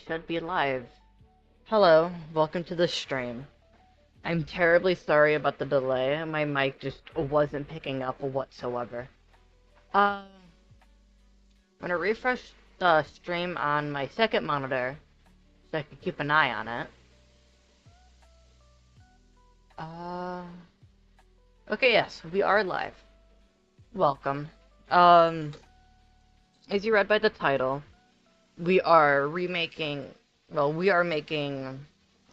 should be live. Hello, welcome to the stream. I'm terribly sorry about the delay. My mic just wasn't picking up whatsoever. I'm gonna refresh the stream on my second monitor so I can keep an eye on it. Okay, yes, we are live. Welcome. As you read by the title, we are remaking, well, we are making,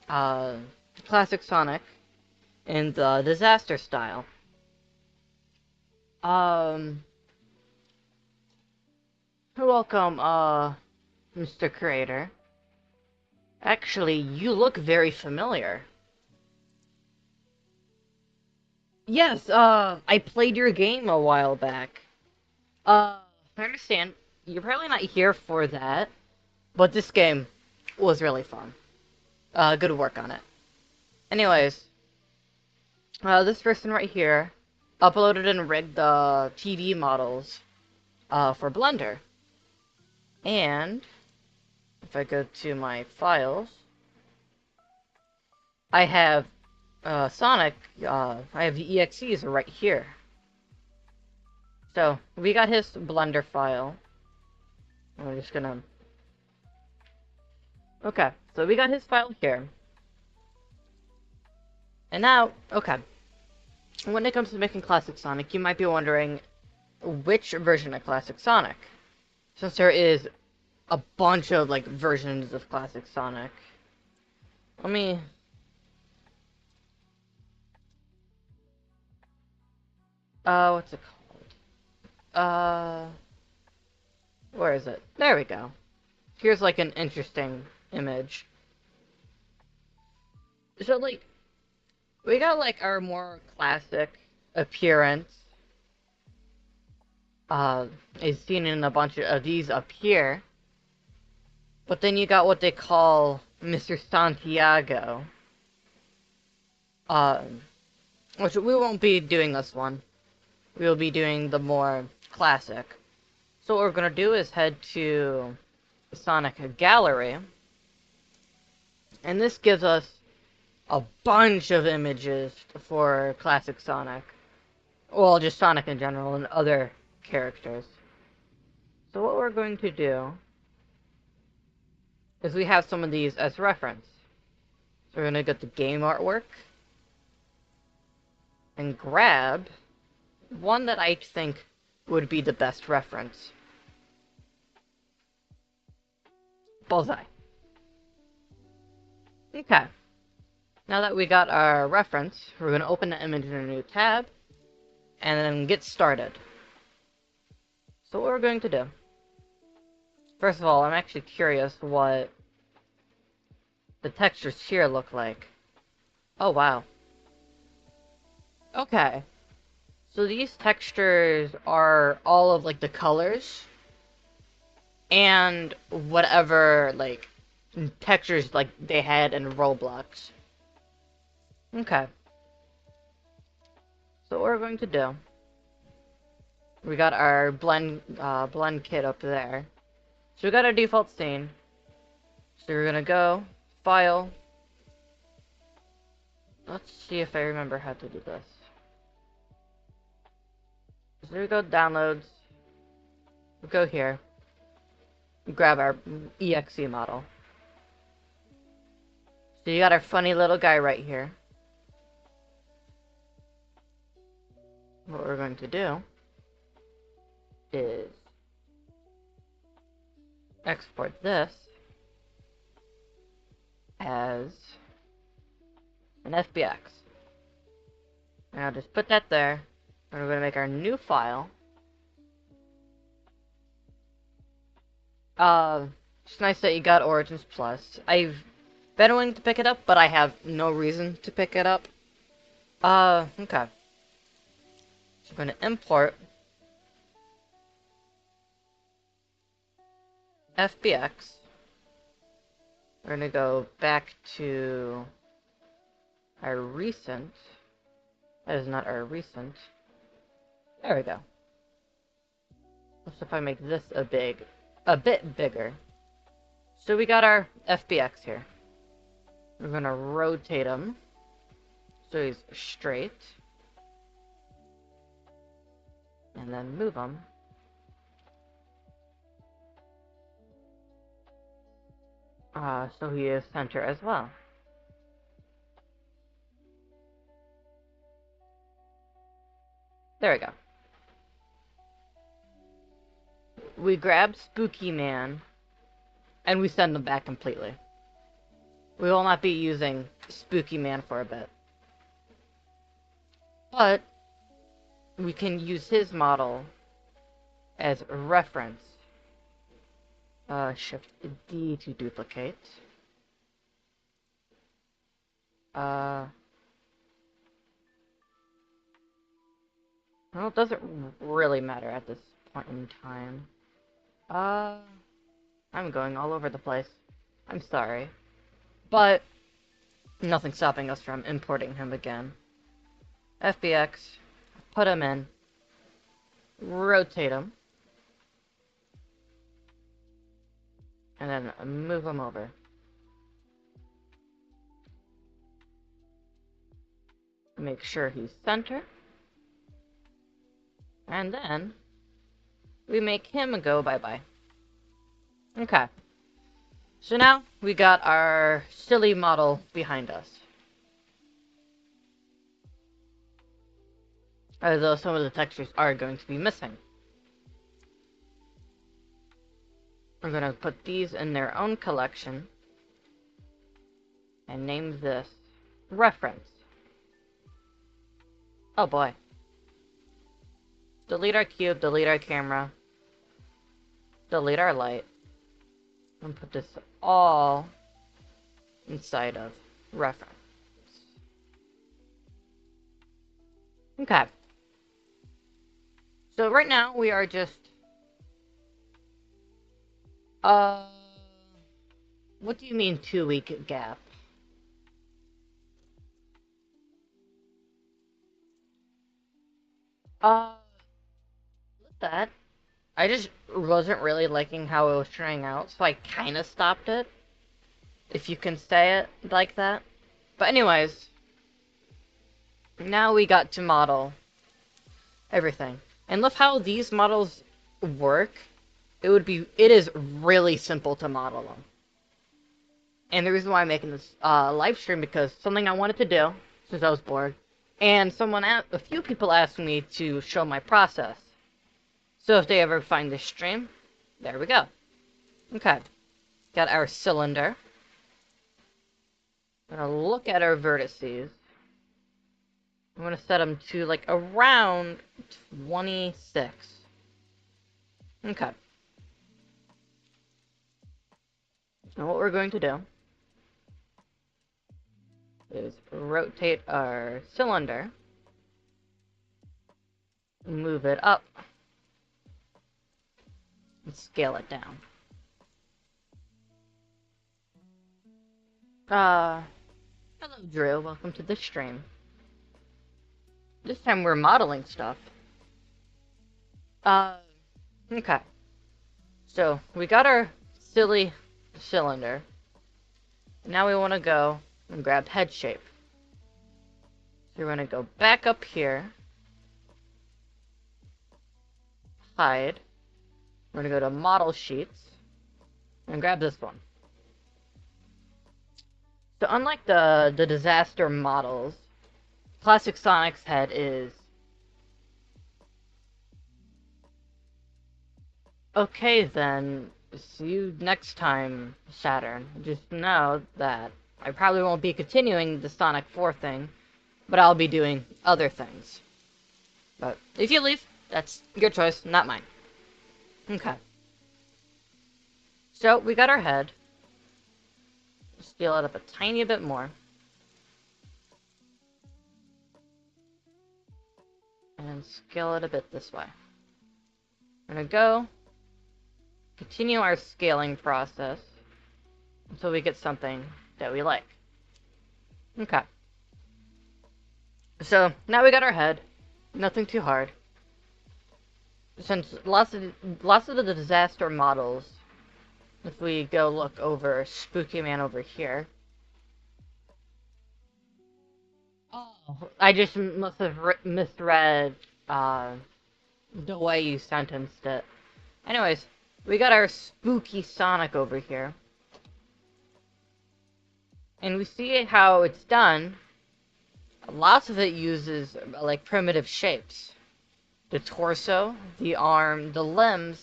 classic Sonic in the disaster style. Welcome, Mr. Creator. Actually, you look very familiar. Yes, I played your game a while back. I understand, you're probably not here for that, but this game was really fun. Good work on it. Anyways, this person right here uploaded and rigged the TV models, for Blender. And if I go to my files, I have Sonic, I have the EXEs right here. So, we got his Blender file. We're just gonna... Okay, so we got his file here. And now, okay. When it comes to making Classic Sonic, you might be wondering which version of Classic Sonic. Since there is a bunch of, like, versions of Classic Sonic. Let me... what's it called? Where is it? There we go. Here's, like, an interesting image. So, like, we got, like, our more classic appearance. Is seen in a bunch of these up here. But then you got what they call Mr. Santiago. Which we won't be doing this one. We'll be doing the more classic. So what we're gonna do is head to the Sonic Gallery. And this gives us a bunch of images for classic Sonic. Well, just Sonic in general and other characters. So what we're going to do is we have some of these as reference. So we're going to get the game artwork and grab one that I think would be the best reference. Bullseye. Okay. Now that we got our reference, we're going to open the image in a new tab and then get started. So what we're going to do, first of all, I'm actually curious what the textures here look like. Oh, wow. Okay. So these textures are all of, like, the colors and whatever, like, textures, like, they had in Roblox. Okay. So what we're going to do, we got our blend kit up there. So we got our default scene. So we're gonna go, File. Let's see if I remember how to do this. So we go Downloads. We go here. We grab our EXE model. So you got our funny little guy right here. What we're going to do is export this as an FBX. And I'll just put that there. And we're going to make our new file. It's nice that you got Origins Plus. I've been willing to pick it up, but I have no reason to pick it up. Okay. So I'm going to import FBX. We're going to go back to our recent. That is not our recent. There we go. Let's see if I make this a bit bigger. So we got our FBX here. We're gonna rotate him so he's straight. And then move him. So he is center as well. There we go. We grab Spooky Man, and we send him back completely. We will not be using Spooky Man for a bit. But we can use his model as a reference. Shift D to duplicate. Well, it doesn't really matter at this point in time. I'm going all over the place. I'm sorry. But nothing's stopping us from importing him again. FBX, put him in, rotate him, and then move him over. Make sure he's center. And then we make him go bye-bye. Okay. So now we got our silly model behind us. Although some of the textures are going to be missing. We're going to put these in their own collection and name this reference. Oh boy. Delete our cube, delete our camera, delete our light, and put this all inside of reference. Okay. So right now we are just what do you mean 2-week gap? With that, I just wasn't really liking how it was turning out, so I kind of stopped it, if you can say it like that. But anyways, now we got to model everything. And look how these models work. It is really simple to model them. And the reason why I'm making this live stream, because something I wanted to do since I was bored, and a few people asked me to show my process. So if they ever find this stream, there we go. Okay, got our cylinder. I'm gonna look at our vertices. I'm gonna set them to like around 26. Okay. Now what we're going to do is rotate our cylinder, move it up, and scale it down. Hello Drew, welcome to the stream. This time we're modeling stuff. Okay. So, we got our silly cylinder. Now we want to go and grab head shape. So we're going to go back up here. Hide. We're going to go to model sheets. And grab this one. So unlike the disaster models, Classic Sonic's head is okay then. See you next time, Saturn. Just know that I probably won't be continuing the Sonic 4 thing, but I'll be doing other things. But if you leave, that's your choice, not mine. Okay. So, we got our head. Scale it up a tiny bit more. And scale it a bit this way. We're gonna go continue our scaling process until we get something that we like. Okay. So, now we got our head. Nothing too hard. Since lots of the disaster models If we go look over Spooky Man over here. Oh, I just must have misread the way you sentenced it. Anyways, we got our spooky Sonic over here. And we see how it's done. Lots of it uses, like, primitive shapes. The torso, the arm, the limbs,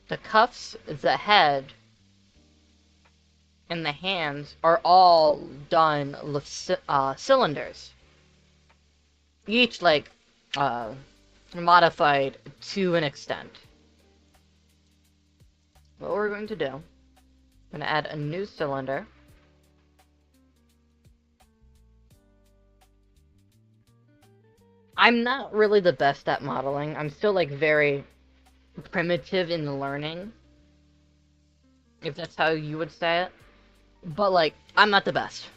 the cuffs, the head, and the hands are all done with cylinders. Each, like, uh, modified to an extent. What we're going to do, I'm going to add a new cylinder. I'm not really the best at modeling. I'm still, like, very primitive in the learning, if that's how you would say it. But, like, I'm not the best.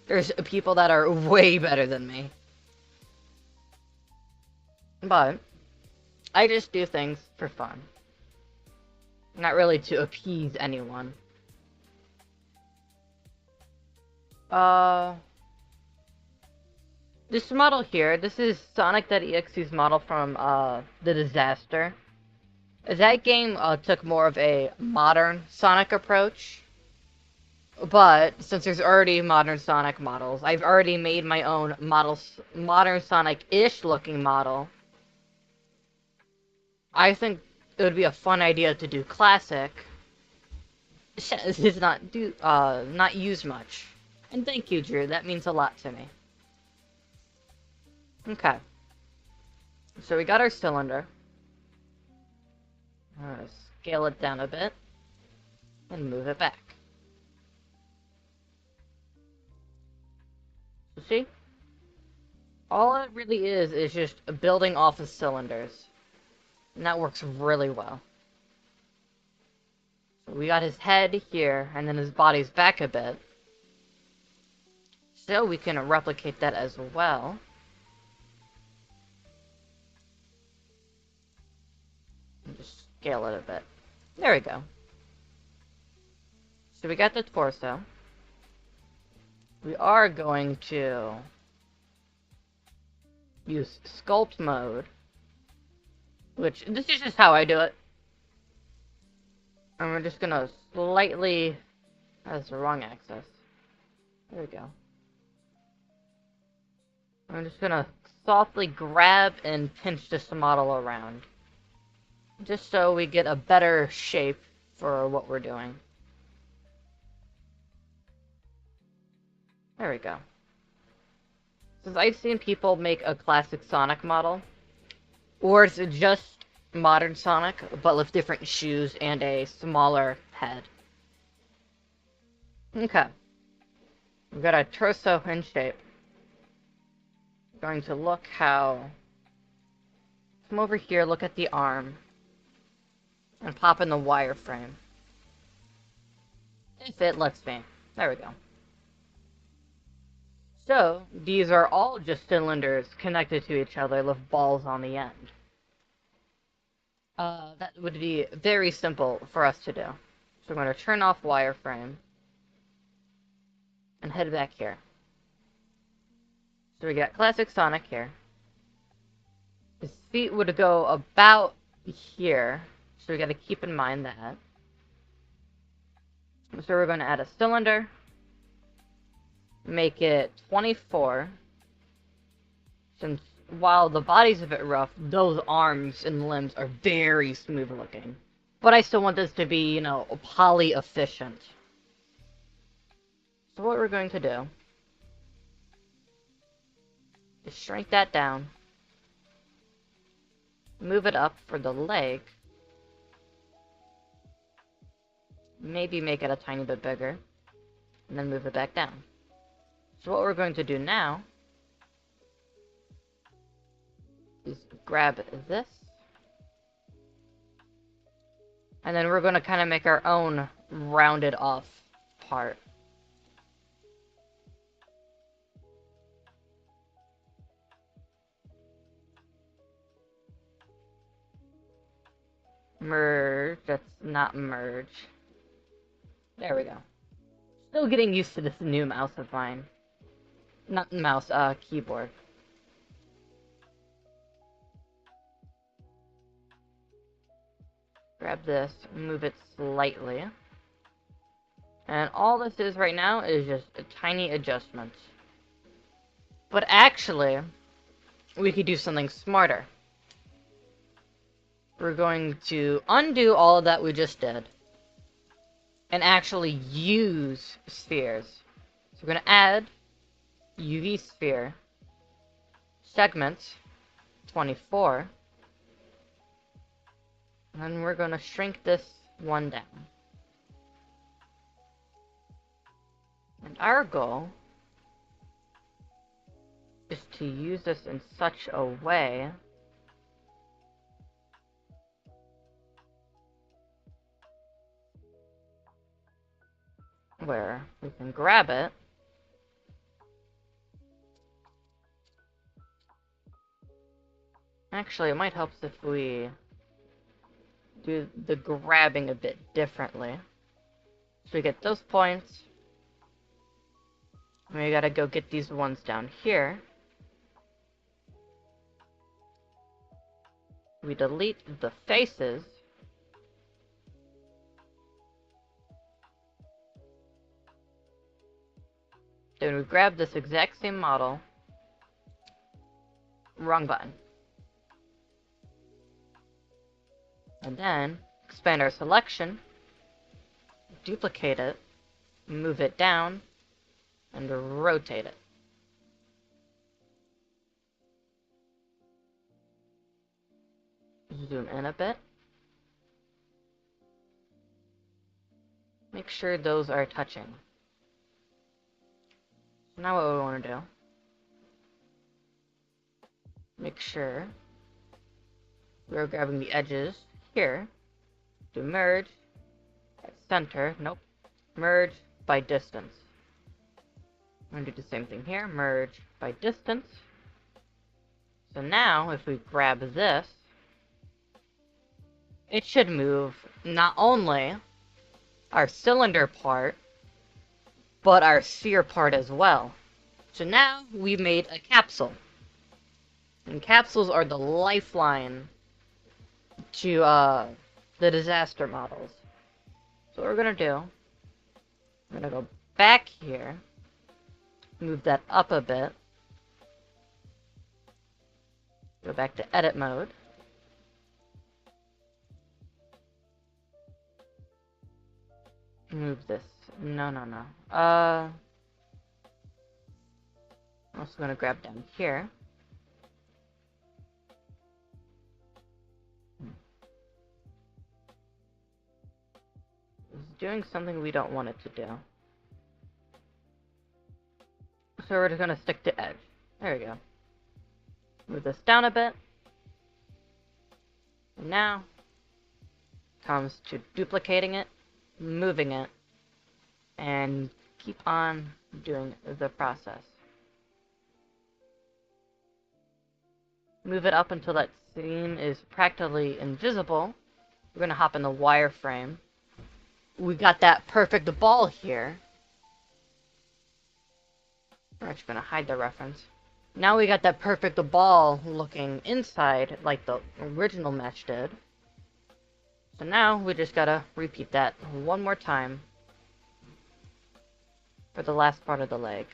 There's people that are way better than me. But I just do things for fun. Not really to appease anyone. Uh, this model here, this is sonic.exe's model from, The Disaster. That game, took more of a modern Sonic approach. But, since there's already modern Sonic models, I've already made my own modern Sonic-ish looking model. I think it would be a fun idea to do classic. It's not used much. And thank you, Drew. That means a lot to me. Okay. So we got our cylinder. I'm gonna scale it down a bit and move it back. So see? All it really is just building off of cylinders. And that works really well. So we got his head here, and then his body's back a bit. So we can replicate that as well. And just scale it a bit. There we go. So we got the torso. We are going to use sculpt mode, which, this is just how I do it. And we're just gonna slightly, that's the wrong axis. There we go. I'm just gonna softly grab and pinch this model around, just so we get a better shape for what we're doing. There we go. Since I've seen people make a classic Sonic model, or it's just modern Sonic, but with different shoes and a smaller head. Okay. We've got our torso in shape. We're going to look how... Come over here, look at the arm. And pop in the wireframe. If it lets me. There we go. So, these are all just cylinders connected to each other with balls on the end. That would be very simple for us to do. So I'm going to turn off wireframe and head back here. So we got classic Sonic here. His feet would go about here, so we got to keep in mind that. So we're going to add a cylinder, make it 24, since while the body's a bit rough, those arms and limbs are very smooth looking. But I still want this to be, you know, poly efficient. So what we're going to do is shrink that down, move it up for the leg, maybe make it a tiny bit bigger, and then move it back down. So what we're going to do now is grab this, and then we're going to kind of make our own rounded off part. Merge, that's not merge. There we go. Still getting used to this new mouse of mine. Not mouse, keyboard. Grab this, move it slightly. And all this is right now is just a tiny adjustments. But actually, we could do something smarter. We're going to undo all of that we just did. And actually use spheres. So we're going to add UV sphere, segment 24, and then we're going to shrink this one down. And our goal is to use this in such a way where we can grab it Actually, it might help if we do the grabbing a bit differently. So we get those points. And we gotta go get these ones down here. We delete the faces. Then we grab this exact same model. Wrong button. And then expand our selection, duplicate it, move it down, and rotate it. Zoom in a bit. Make sure those are touching. Now what we want to do, make sure we're grabbing the edges here, do merge, at center, nope, merge by distance. I'm going to do the same thing here, merge by distance. So now, if we grab this, it should move not only our cylinder part, but our sphere part as well. So now we've made a capsule. And capsules are the lifeline to the disaster models. So what we're gonna do, we're gonna go back here, move that up a bit, go back to edit mode, move this, no. I'm also gonna grab down here. It's doing something we don't want it to do. So we're just gonna stick to edge. There we go. Move this down a bit. And now comes to duplicating it, moving it, and keep on doing the process. Move it up until that scene is practically invisible. We're gonna hop in the wireframe. We got that perfect ball here. We're actually gonna hide the reference. Now we got that perfect ball looking inside like the original mesh did. So now we just gotta repeat that one more time for the last part of the leg.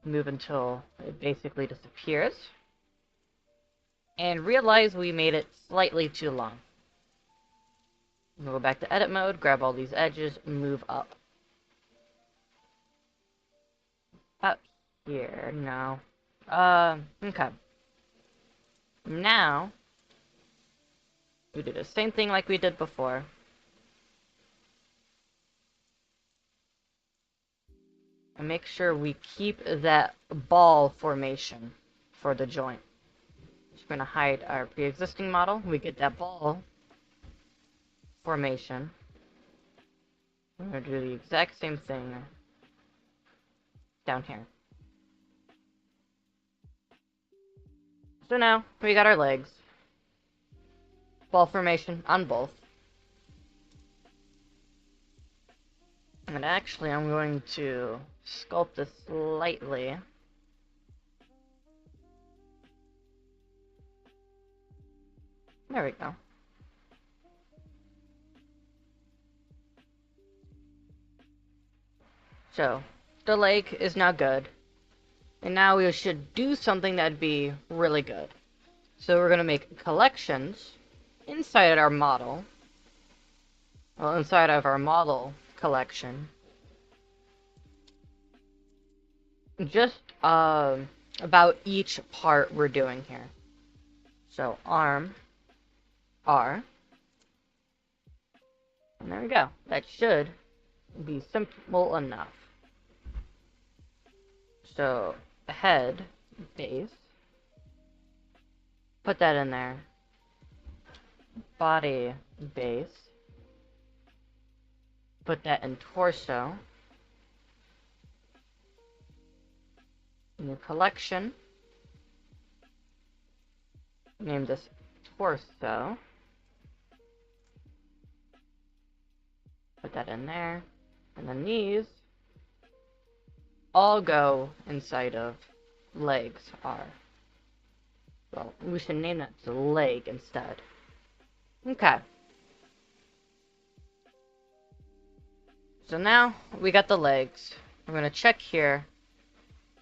Move until it basically disappears. And realize we made it slightly too long. We'll go back to edit mode, grab all these edges, move up. Up here, no. Okay. Now, we do the same thing like we did before. And make sure we keep that ball formation for the joint. So we're going to hide our pre-existing model. We get that ball formation. We're going to do the exact same thing down here. So now, we got our legs. Ball formation on both. And actually, I'm going to sculpt this slightly. There we go. So, the lake is now good. And now we should do something that'd be really good. So we're going to make collections inside our model. Well, inside of our model collection. Just about each part we're doing here. So arm, R, and there we go. That should be simple enough. So head, base, put that in there. Body, base, put that in torso. New collection. Name this torso. Put that in there. And then these all go inside of legs are. Well, we should name that to leg instead. Okay. So now we got the legs. I'm going to check here.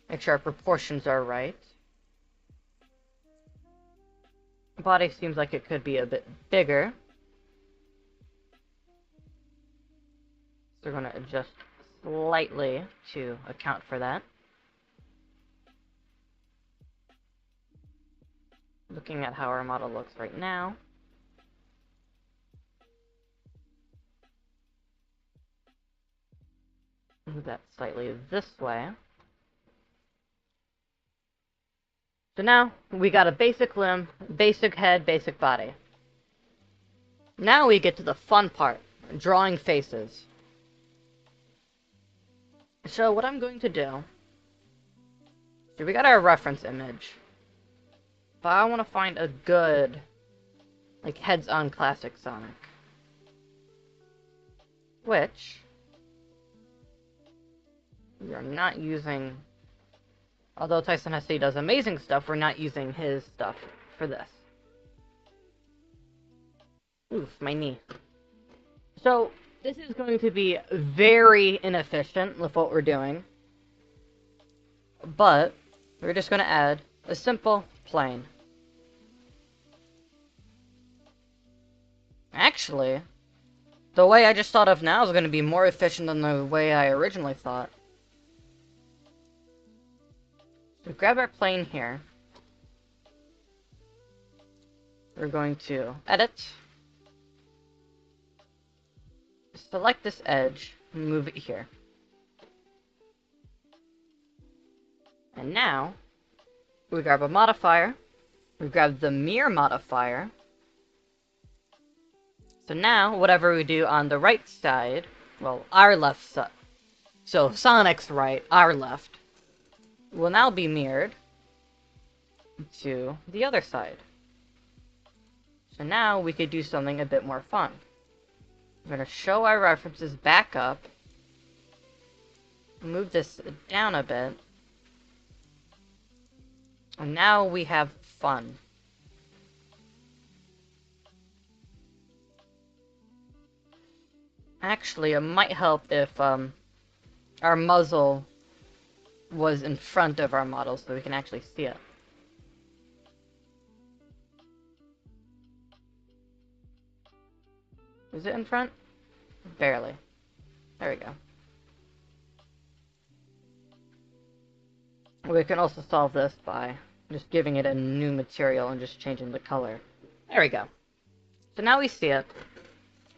Make sure our proportions are right. Body seems like it could be a bit bigger. So we're going to adjust slightly to account for that. Looking at how our model looks right now. Move that slightly this way. So now we got a basic limb, basic head, basic body. Now we get to the fun part, drawing faces. So what I'm going to do, so we got our reference image, but I want to find a good, like, heads-on classic Sonic. Which, we are not using, although Tyson Hesse does amazing stuff, we're not using his stuff for this. Oof, my knee. So, this is going to be very inefficient with what we're doing. But, we're just going to add a simple plane. Actually, the way I just thought of now is going to be more efficient than the way I originally thought. So grab our plane here. We're going to edit. Select this edge, and move it here. And now, we grab a modifier. We grab the mirror modifier. So now, whatever we do on the right side, well, our left side, so Sonic's right, our left, will now be mirrored to the other side. So now we could do something a bit more fun. We're going to show our references back up, move this down a bit, and now we have fun. Actually, it might help if our muzzle was in front of our model so we can actually see it. Is it in front? Barely. There we go. We can also solve this by just giving it a new material and just changing the color. There we go. So now we see it.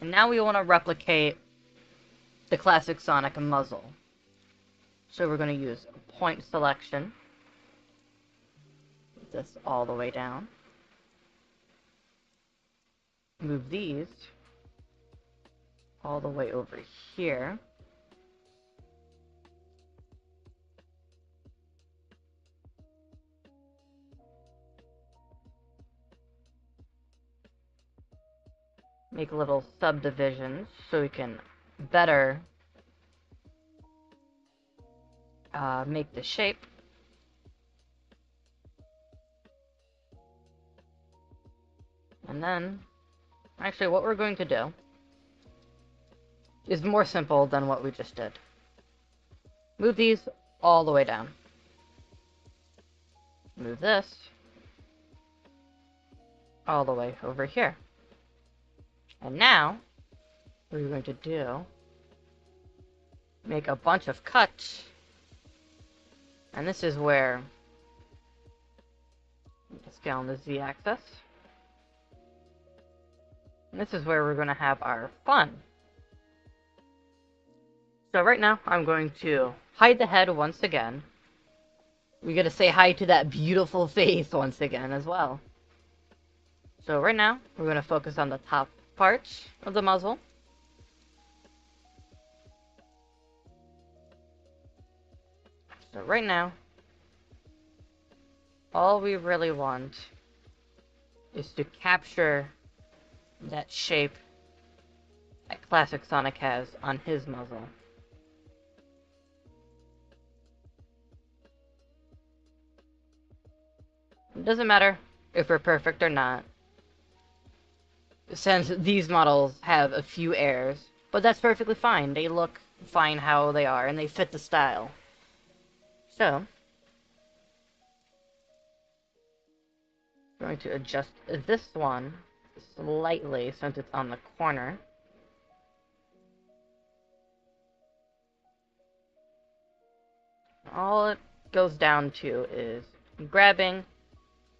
And now we want to replicate the classic Sonic muzzle. So we're going to use point selection. Put this all the way down. Move these all the way over here. Make little subdivisions so we can better make the shape. And then, actually what we're going to do is more simple than what we just did. Move these all the way down. Move this all the way over here. And now, what we're going to do, make a bunch of cuts. And this is where, scale on the z-axis. And this is where we're going to have our fun. So right now, I'm going to hide the head once again. We gotta say hi to that beautiful face once again as well. So right now, we're gonna focus on the top parts of the muzzle. So right now, all we really want is to capture that shape that Classic Sonic has on his muzzle. It doesn't matter if we're perfect or not, since these models have a few errors, but that's perfectly fine. They look fine how they are, and they fit the style. So, I'm going to adjust this one slightly since it's on the corner. All it goes down to is grabbing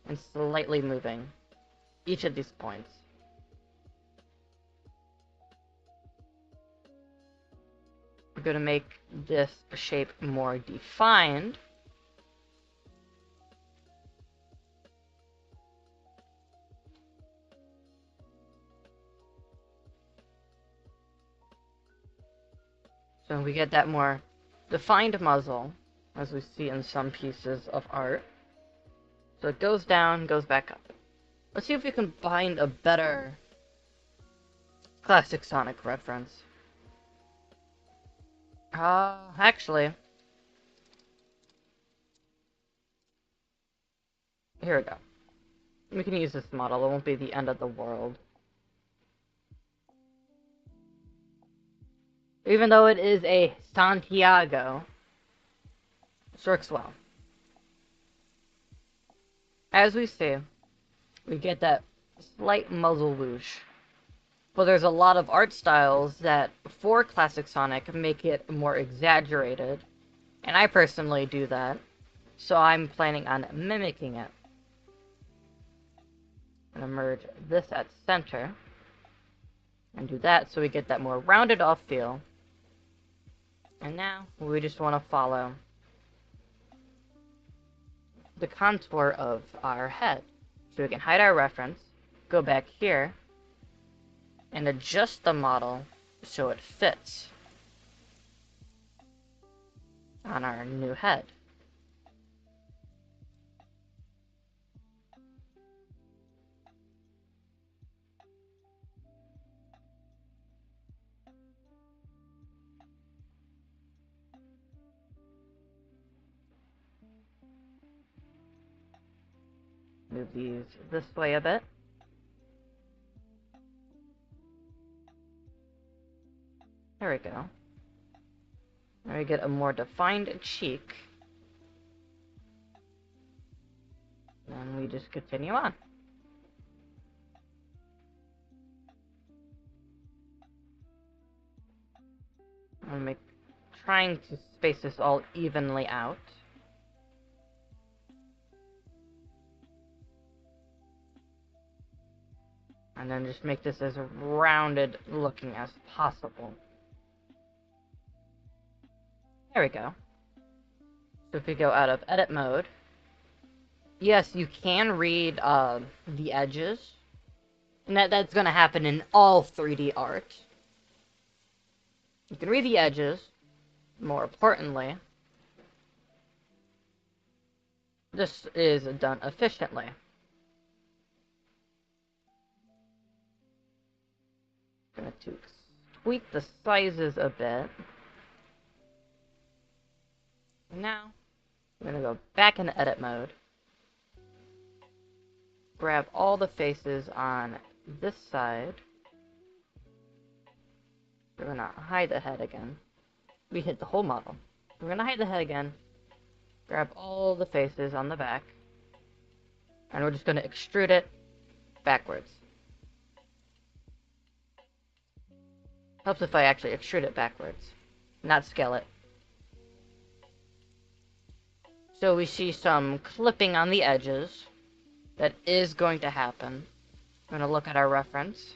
and slightly moving each of these points. We're going to make this shape more defined. So we get that more defined muzzle, as we see in some pieces of art. So it goes down, goes back up. Let's see if we can find a better Classic Sonic reference. Actually, here we go. We can use this model, it won't be the end of the world. Even though it is a Santiago, it works well. As we see, we get that slight muzzle whoosh. But there's a lot of art styles that, for Classic Sonic, make it more exaggerated. And I personally do that. So I'm planning on mimicking it. I'm going to merge this at center. And do that so we get that more rounded off feel. And now, we just want to follow the contour of our head. So we can hide our reference, go back here, and adjust the model so it fits on our new head. Move these this way a bit. There we go. Now we get a more defined cheek. And we just continue on. I'm trying to space this all evenly out. And then just make this as rounded looking as possible. There we go. So if we go out of edit mode, yes, you can read the edges. And that's going to happen in all 3D art. You can read the edges. More importantly, this is done efficiently. Going to tweak the sizes a bit. Now, we're going to go back into edit mode. Grab all the faces on this side. We're going to hide the head again. We hid the whole model. We're going to hide the head again. Grab all the faces on the back. And we're just going to extrude it backwards. Helps if I actually extrude it backwards, not scale it. So we see some clipping on the edges. That is going to happen. I'm going to look at our reference.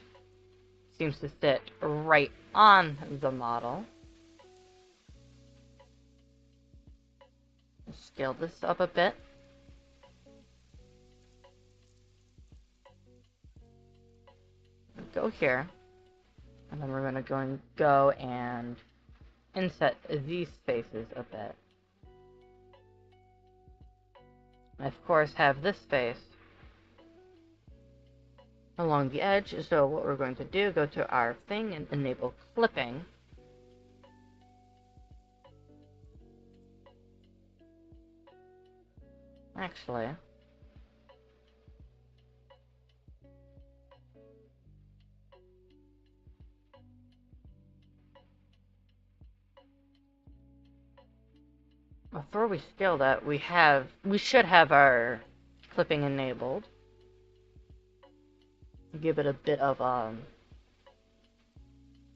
Seems to sit right on the model. Scale this up a bit. Go here. And then we're going to go and inset these faces a bit. I, of course, have this face along the edge, so what we're going to do, go to our thing and enable clipping. Actually, before we scale that, we should have our clipping enabled. Give it a bit of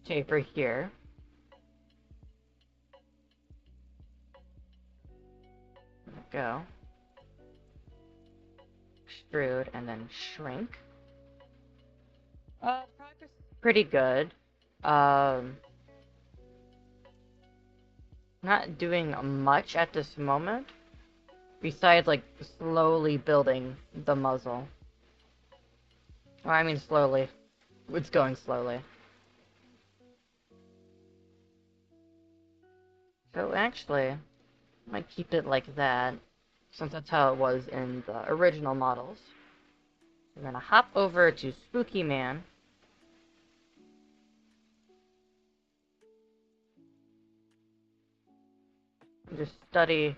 taper here. There we go. Extrude and then shrink. Progress is pretty good. Not doing much at this moment, besides like slowly building the muzzle. Well, I mean slowly. It's going slowly. So actually, I might keep it like that, since that's how it was in the original models. We're gonna hop over to Spooky Man. And just study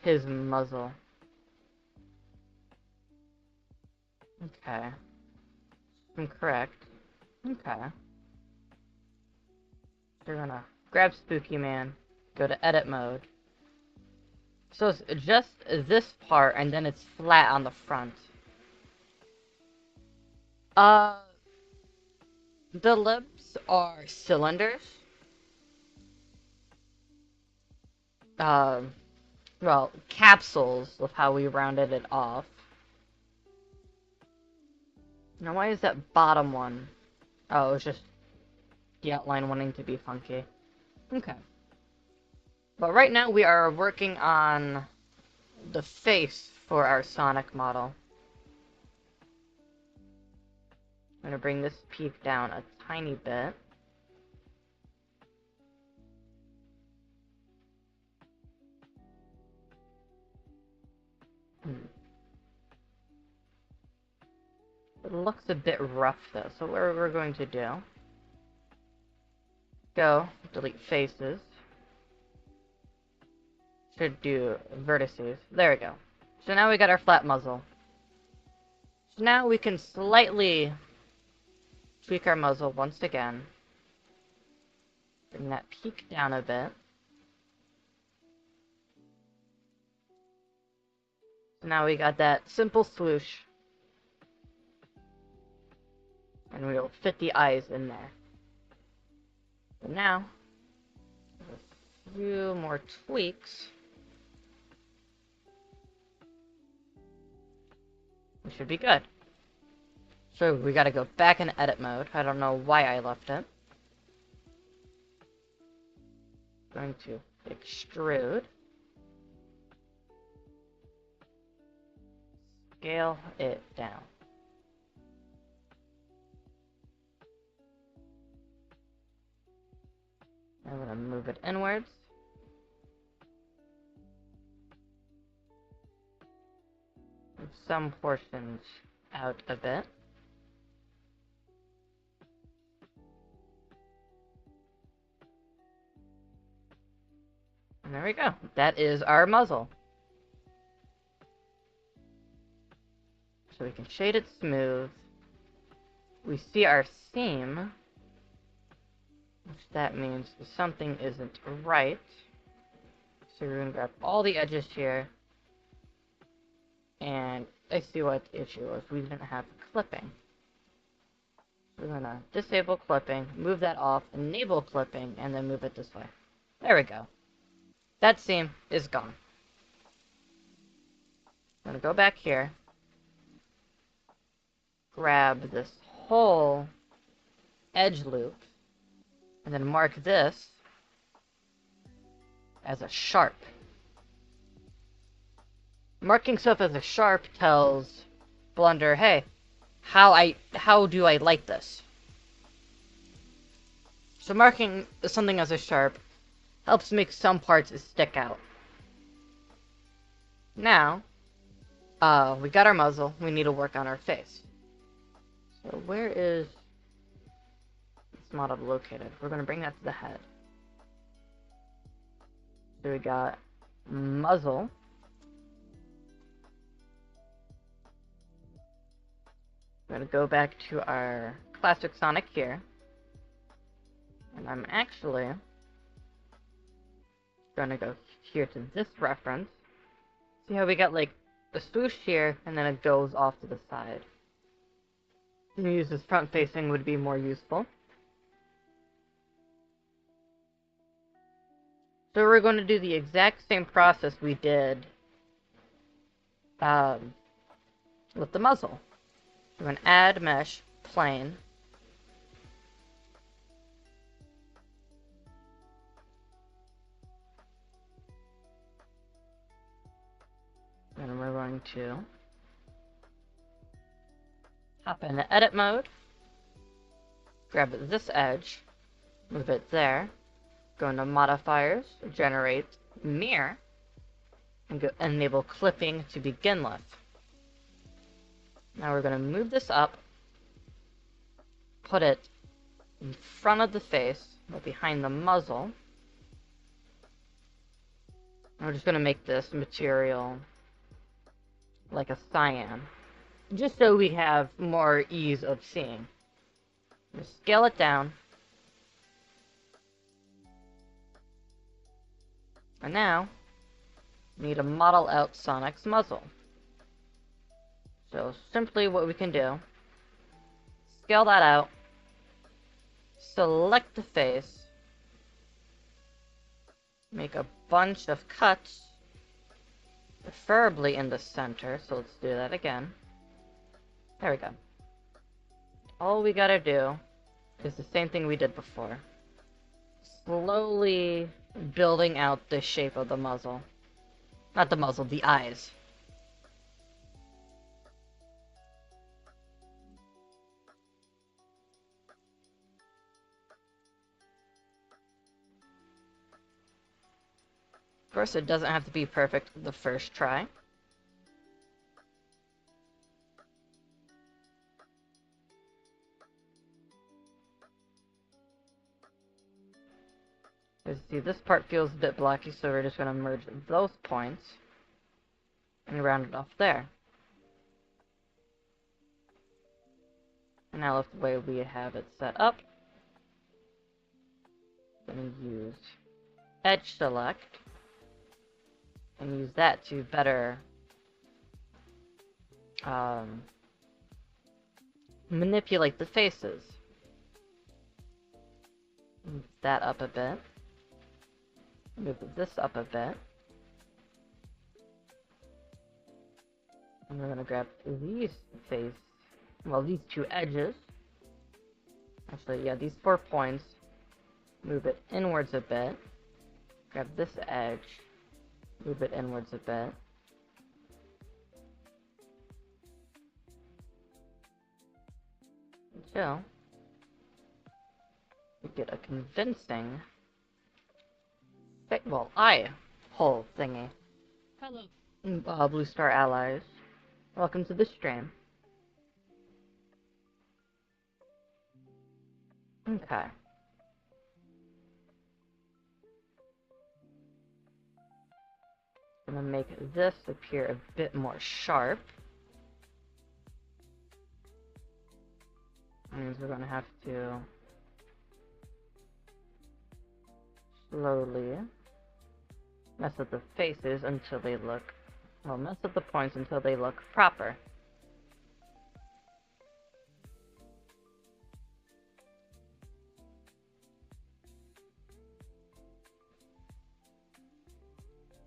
his muzzle. Okay. I'm correct. Okay. We're gonna grab Spooky Man, go to edit mode. So it's just this part, and then it's flat on the front. The lips are cylinders. Well, capsules of how we rounded it off. Now, why is that bottom one? Oh, it's just the outline wanting to be funky. Okay. But right now we are working on the face for our Sonic model. I'm gonna bring this peak down a tiny bit. It looks a bit rough though, so what we're going to do, go, delete faces. Should do vertices. There we go. So now we got our flat muzzle. So now we can slightly tweak our muzzle once again. Bring that peak down a bit. So now we got that simple swoosh. And we'll fit the eyes in there. So now, a few more tweaks. We should be good. So we gotta go back in edit mode. I don't know why I left it. Going to extrude. Scale it down. I'm gonna move it inwards. Move some portions out a bit. And there we go. That is our muzzle. So we can shade it smooth. We see our seam, which that means something isn't right. So we're going to grab all the edges here. And I see what the issue was. We didn't have clipping. We're going to disable clipping, move that off, enable clipping, and then move it this way. There we go. That seam is gone. I'm going to go back here, grab this whole edge loop, and then mark this as a sharp. Marking stuff as a sharp tells Blender, hey, how do I like this? So marking something as a sharp helps make some parts stick out. Now, we got our muzzle, we need to work on our face. So where is this model located? We're going to bring that to the head. So we got muzzle. We're going to go back to our classic Sonic here. And I'm actually going to go here to this reference. See how we got like a swoosh here, and then it goes off to the side. To use this front facing would be more useful. So we're going to do the exact same process we did with the muzzle. We're going to add mesh, plane. And we're going to hop into edit mode, grab this edge, move it there, go into modifiers, generate mirror, and go enable clipping to begin with. Now we're going to move this up, put it in front of the face, but behind the muzzle. And we're just going to make this material like a cyan, just so we have more ease of seeing. Just scale it down. And now, we need to model out Sonic's muzzle. So simply what we can do, scale that out, select the face, make a bunch of cuts, preferably in the center, so let's do that again. There we go. All we gotta do is the same thing we did before. Slowly building out the shape of the muzzle. Not the muzzle, the eyes. Of course, it doesn't have to be perfect the first try. As you see, this part feels a bit blocky, so we're just going to merge those points and round it off there. And now with the way we have it set up, I'm going to use edge select and use that to better manipulate the faces. Move that up a bit. Move this up a bit. And we're going to grab these these two edges. Actually, yeah, these 4 points. Move it inwards a bit. Grab this edge. Move it inwards a bit. Until we get a convincing eye hole thingy. Hello, Blue Star allies. Welcome to the stream. Okay. Gonna make this appear a bit more sharp. That means we're gonna have to slowly mess up the faces until they look, well, mess up the points until they look proper.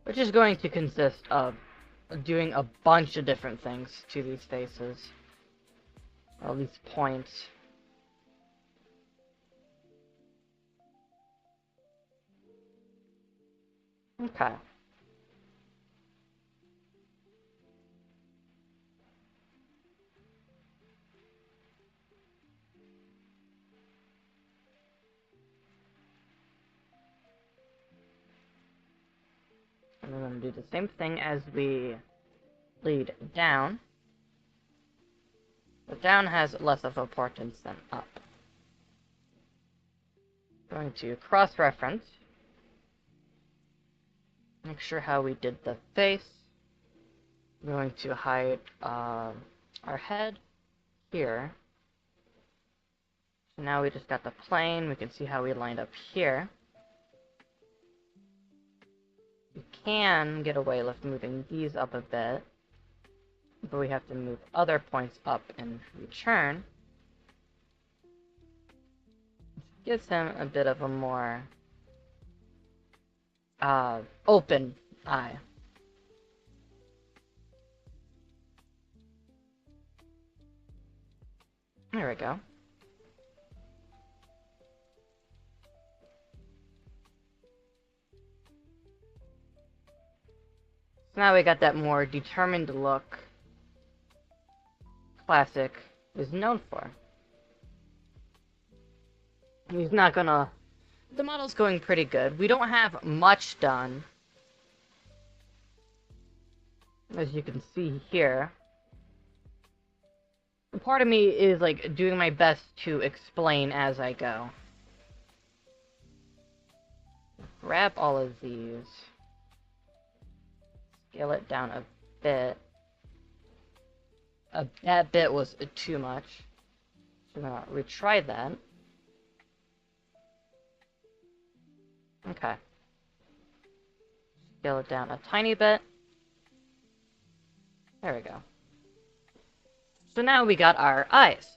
Which is going to consist of doing a bunch of different things to these faces. All these points. Okay. And we're going to do the same thing as we lead down. But down has less of importance than up. Going to cross-reference. Make sure how we did the face. I'm going to hide our head here. So now we just got the plane. We can see how we lined up here. We can get away with moving these up a bit, but we have to move other points up in return. Gives him a bit of a more open eye. There we go. So now we got that more determined look Classic is known for. He's not gonna... The model's going pretty good. We don't have much done, as you can see here. Part of me is, like, doing my best to explain as I go. Grab all of these. Scale it down a bit. That bit was too much. So I'm gonna retry that. Okay. Scale it down a tiny bit. There we go. So now we got our eyes.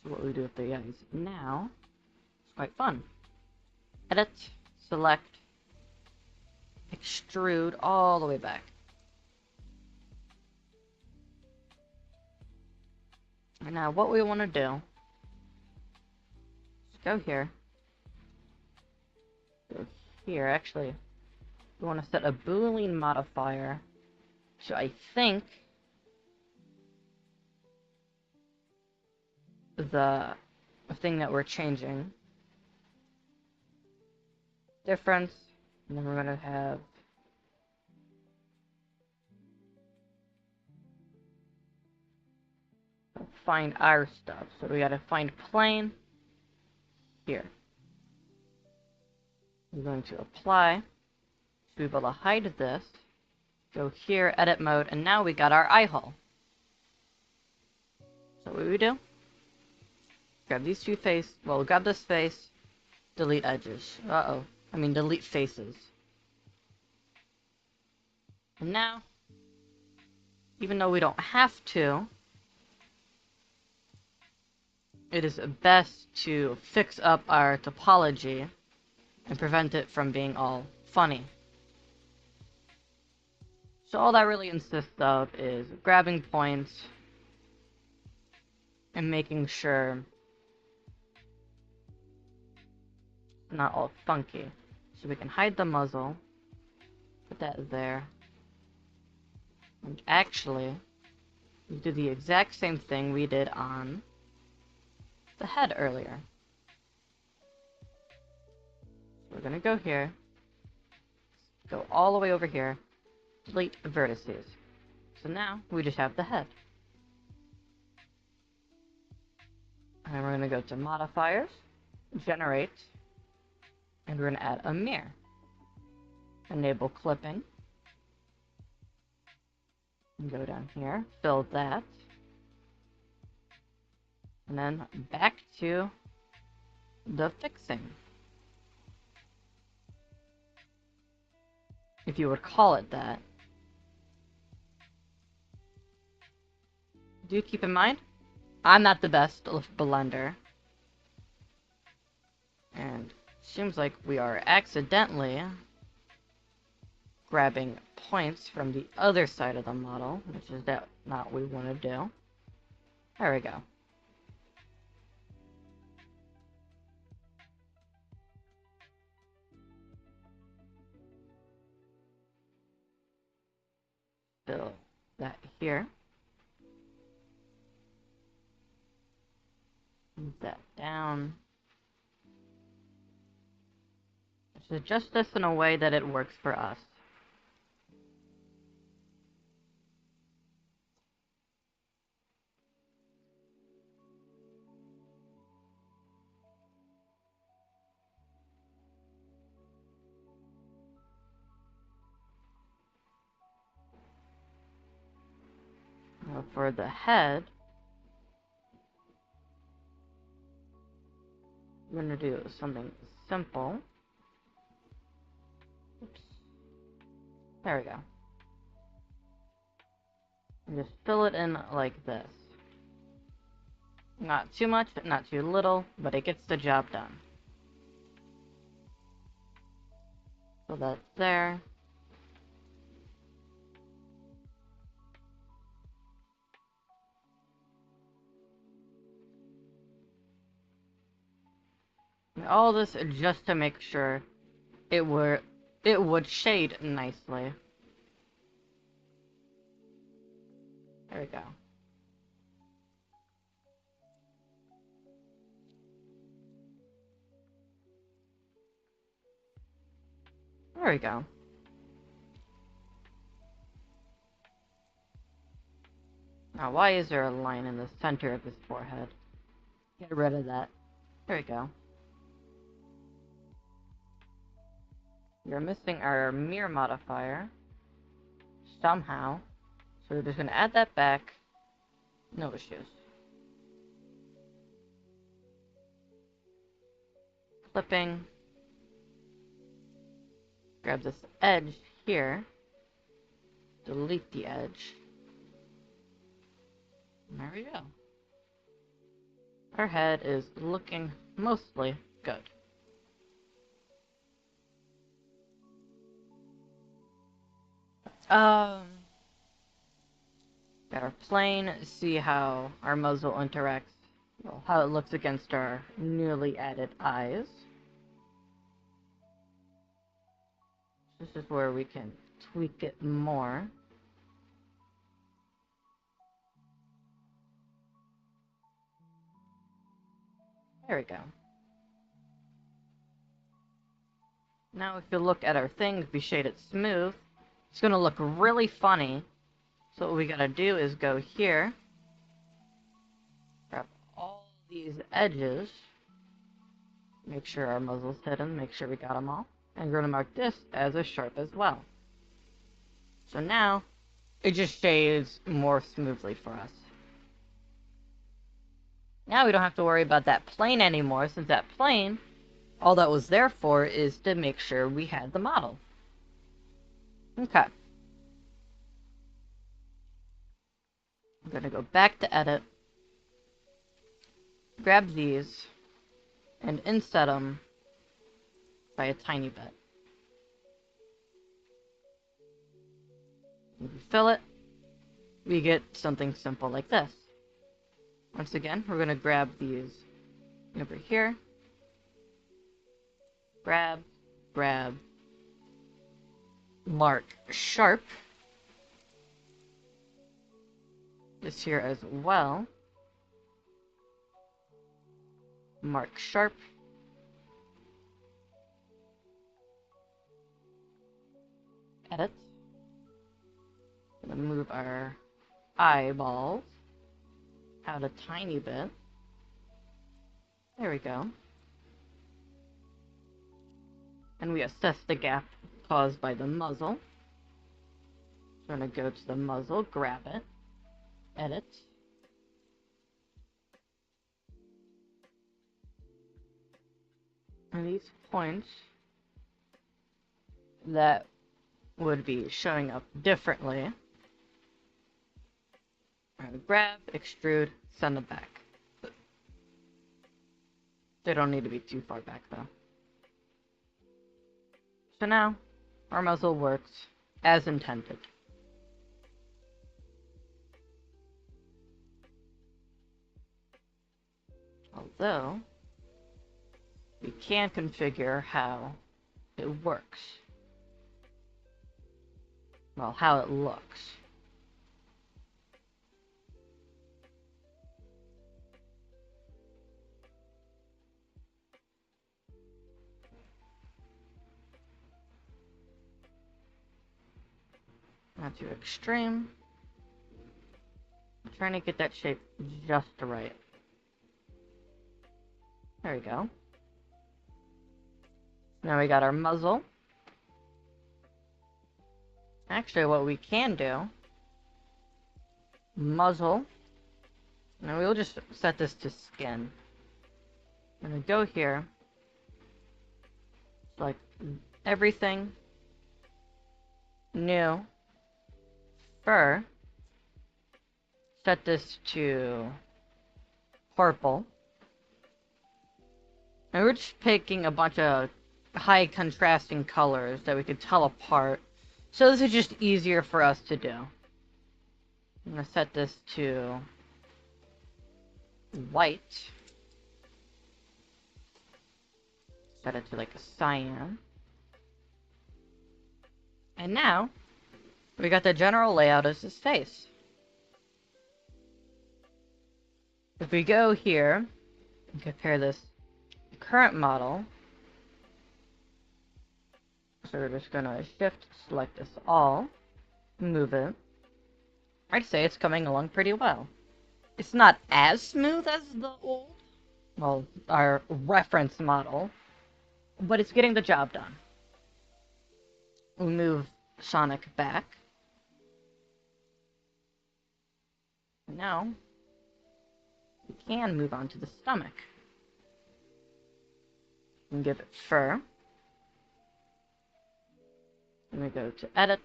So what we do with the eyes now is quite fun. Edit, select, extrude all the way back. And now what we want to do is go here. Go here, actually. We want to set a Boolean modifier. So I think the thing that we're changing, difference, and then we're going to have find our stuff. So we got to find plane here. We're going to apply to be able to hide this. Go here, edit mode, and now we got our eye hole. So what do we do? Grab these two faces. Well, grab this face. Delete edges. I mean, delete faces. And now, even though we don't have to, it is best to fix up our topology and prevent it from being all funny. So all that really consists of is grabbing points and making sure it's not all funky. So we can hide the muzzle, put that there, and actually we do the exact same thing we did on the head earlier. We're gonna go here, go all the way over here, delete the vertices. So now we just have the head. And we're going to go to modifiers, generate, and we're going to add a mirror. Enable clipping. And go down here, fill that. And then back to the fixing. If you would call it that. Do keep in mind, I'm not the best blender. And seems like we are accidentally grabbing points from the other side of the model, which is not what we want to do. There we go. Fill that here. Move that down. Just adjust this in a way that it works for us. Now for the head, we're going to do something simple. Oops. There we go. And just fill it in like this. Not too much, not too little, but it gets the job done. So that's there. And all this just to make sure it would shade nicely. There we go. There we go. Now, why is there a line in the center of his forehead? Get rid of that. There we go. We're missing our mirror modifier. Somehow. So we're just going to add that back. No issues. Clipping. Grab this edge here. Delete the edge. And there we go. Our head is looking mostly good. Got our plane, see how our muzzle interacts, well, how it looks against our newly added eyes. This is where we can tweak it more. There we go. Now if you look at our thing, if we shade it smooth, it's going to look really funny. So what we gotta do is go here, grab all these edges, make sure our muzzle's hidden, make sure we got them all, and we're gonna mark this as a sharp as well. So now, it just shades more smoothly for us. Now we don't have to worry about that plane anymore, since that plane, all that was there for is to make sure we had the model. Okay. I'm gonna go back to edit, grab these, and inset them by a tiny bit. If we fill it, we get something simple like this. Once again, we're going to grab these over here. Grab, grab, mark sharp. This here as well. Mark sharp. Edit. Gonna move our eyeballs out a tiny bit. There we go. And we assess the gap caused by the muzzle. So I'm going to go to the muzzle, grab it, edit. And these points that would be showing up differently, I'm going to grab, extrude, send them back. They don't need to be too far back though. So now, our muzzle works as intended. Although, we can configure how it works. Well, how it looks. Not too extreme. I'm trying to get that shape just right. There we go. Now we got our muzzle. Actually, what we can do, muzzle. Now we'll just set this to skin. I'm gonna go here, select everything, new, fur, set this to purple. And we're just picking a bunch of high contrasting colors that we could tell apart. So this is just easier for us to do. I'm gonna set this to white. Set it to like a cyan. And now, we got the general layout as his face. If we go here, and compare this to current model, so we're just gonna shift select this all, move it. I'd say it's coming along pretty well. It's not as smooth as the old, well, our reference model, but it's getting the job done. We move Sonic back. Now, we can move on to the stomach. We can give it fur. And we go to edit,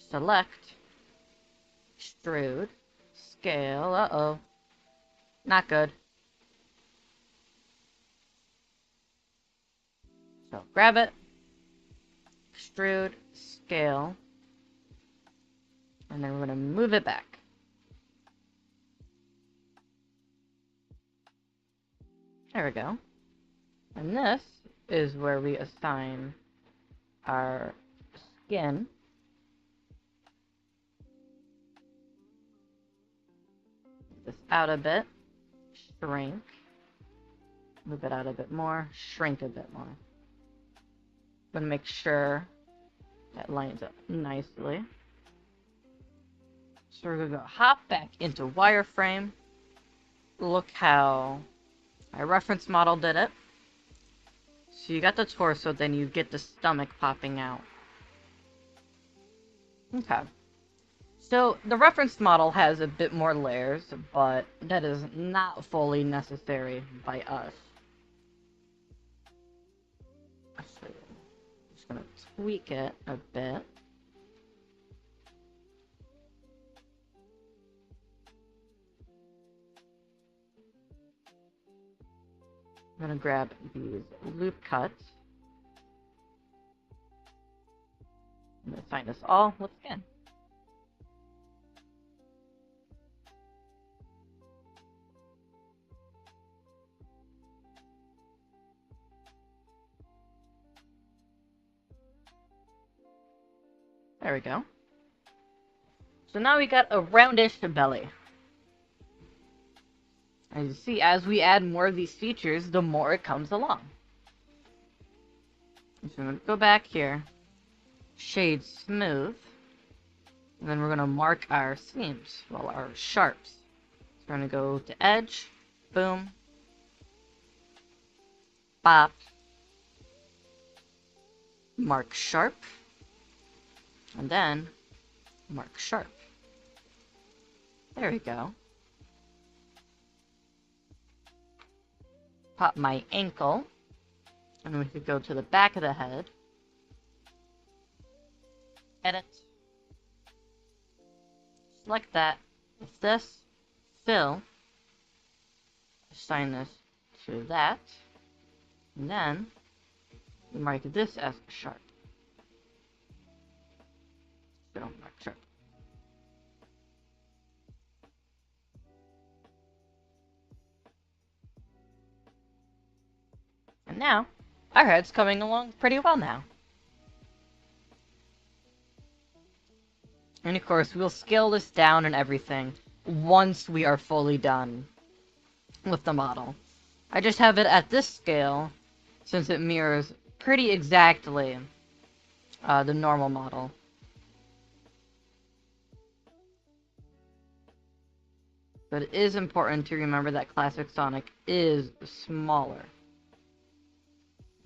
select, extrude, scale, uh-oh, not good. So grab it, extrude, scale, and then we're going to move it back. There we go. And this is where we assign our skin. This out a bit, shrink, move it out a bit more, shrink a bit more. I'm going to make sure that lines up nicely. So we're going to hop back into wireframe. Look how my reference model did it. So you got the torso, then you get the stomach popping out. Okay. So the reference model has a bit more layers, but that is not fully necessary by us. So I'm just gonna tweak it a bit. I'm gonna grab these loop cuts. I'm gonna assign this all with skin. There we go. So now we got a roundish belly. As you see, as we add more of these features, the more it comes along. So I'm going to go back here, shade smooth, and then we're going to mark our seams, well, our sharps. So we're going to go to edge, boom, Bop. Mark sharp. And then mark sharp. There we go. Pop my ankle. And we could go to the back of the head. Edit. Select that. It's this. Fill. Assign this to that. And then we mark this as sharp. So mark sharp. And now, our head's coming along pretty well now. And of course, we'll scale this down and everything once we are fully done with the model. I just have it at this scale since it mirrors pretty exactly the normal model. But it is important to remember that Classic Sonic is smaller.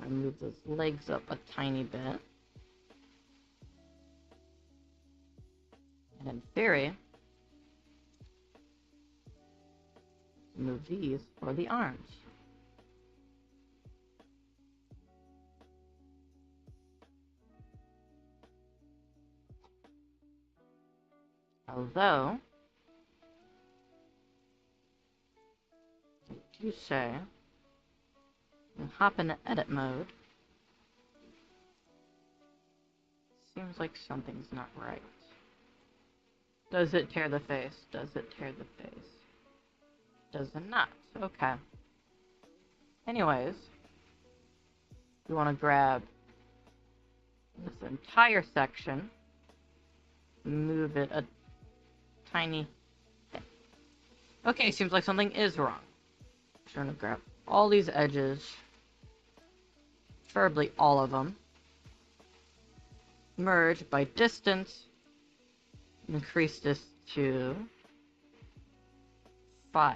I move those legs up a tiny bit. And in theory, move these for the arms. Although, you say, and hop into edit mode, seems like something's not right. Does it tear the face? Does it tear the face? Does it not? Okay. Anyways, you want to grab this entire section, move it a tiny bit. Okay, seems like something is wrong. So I'm going to grab all these edges, preferably all of them, merge by distance, increase this to 5.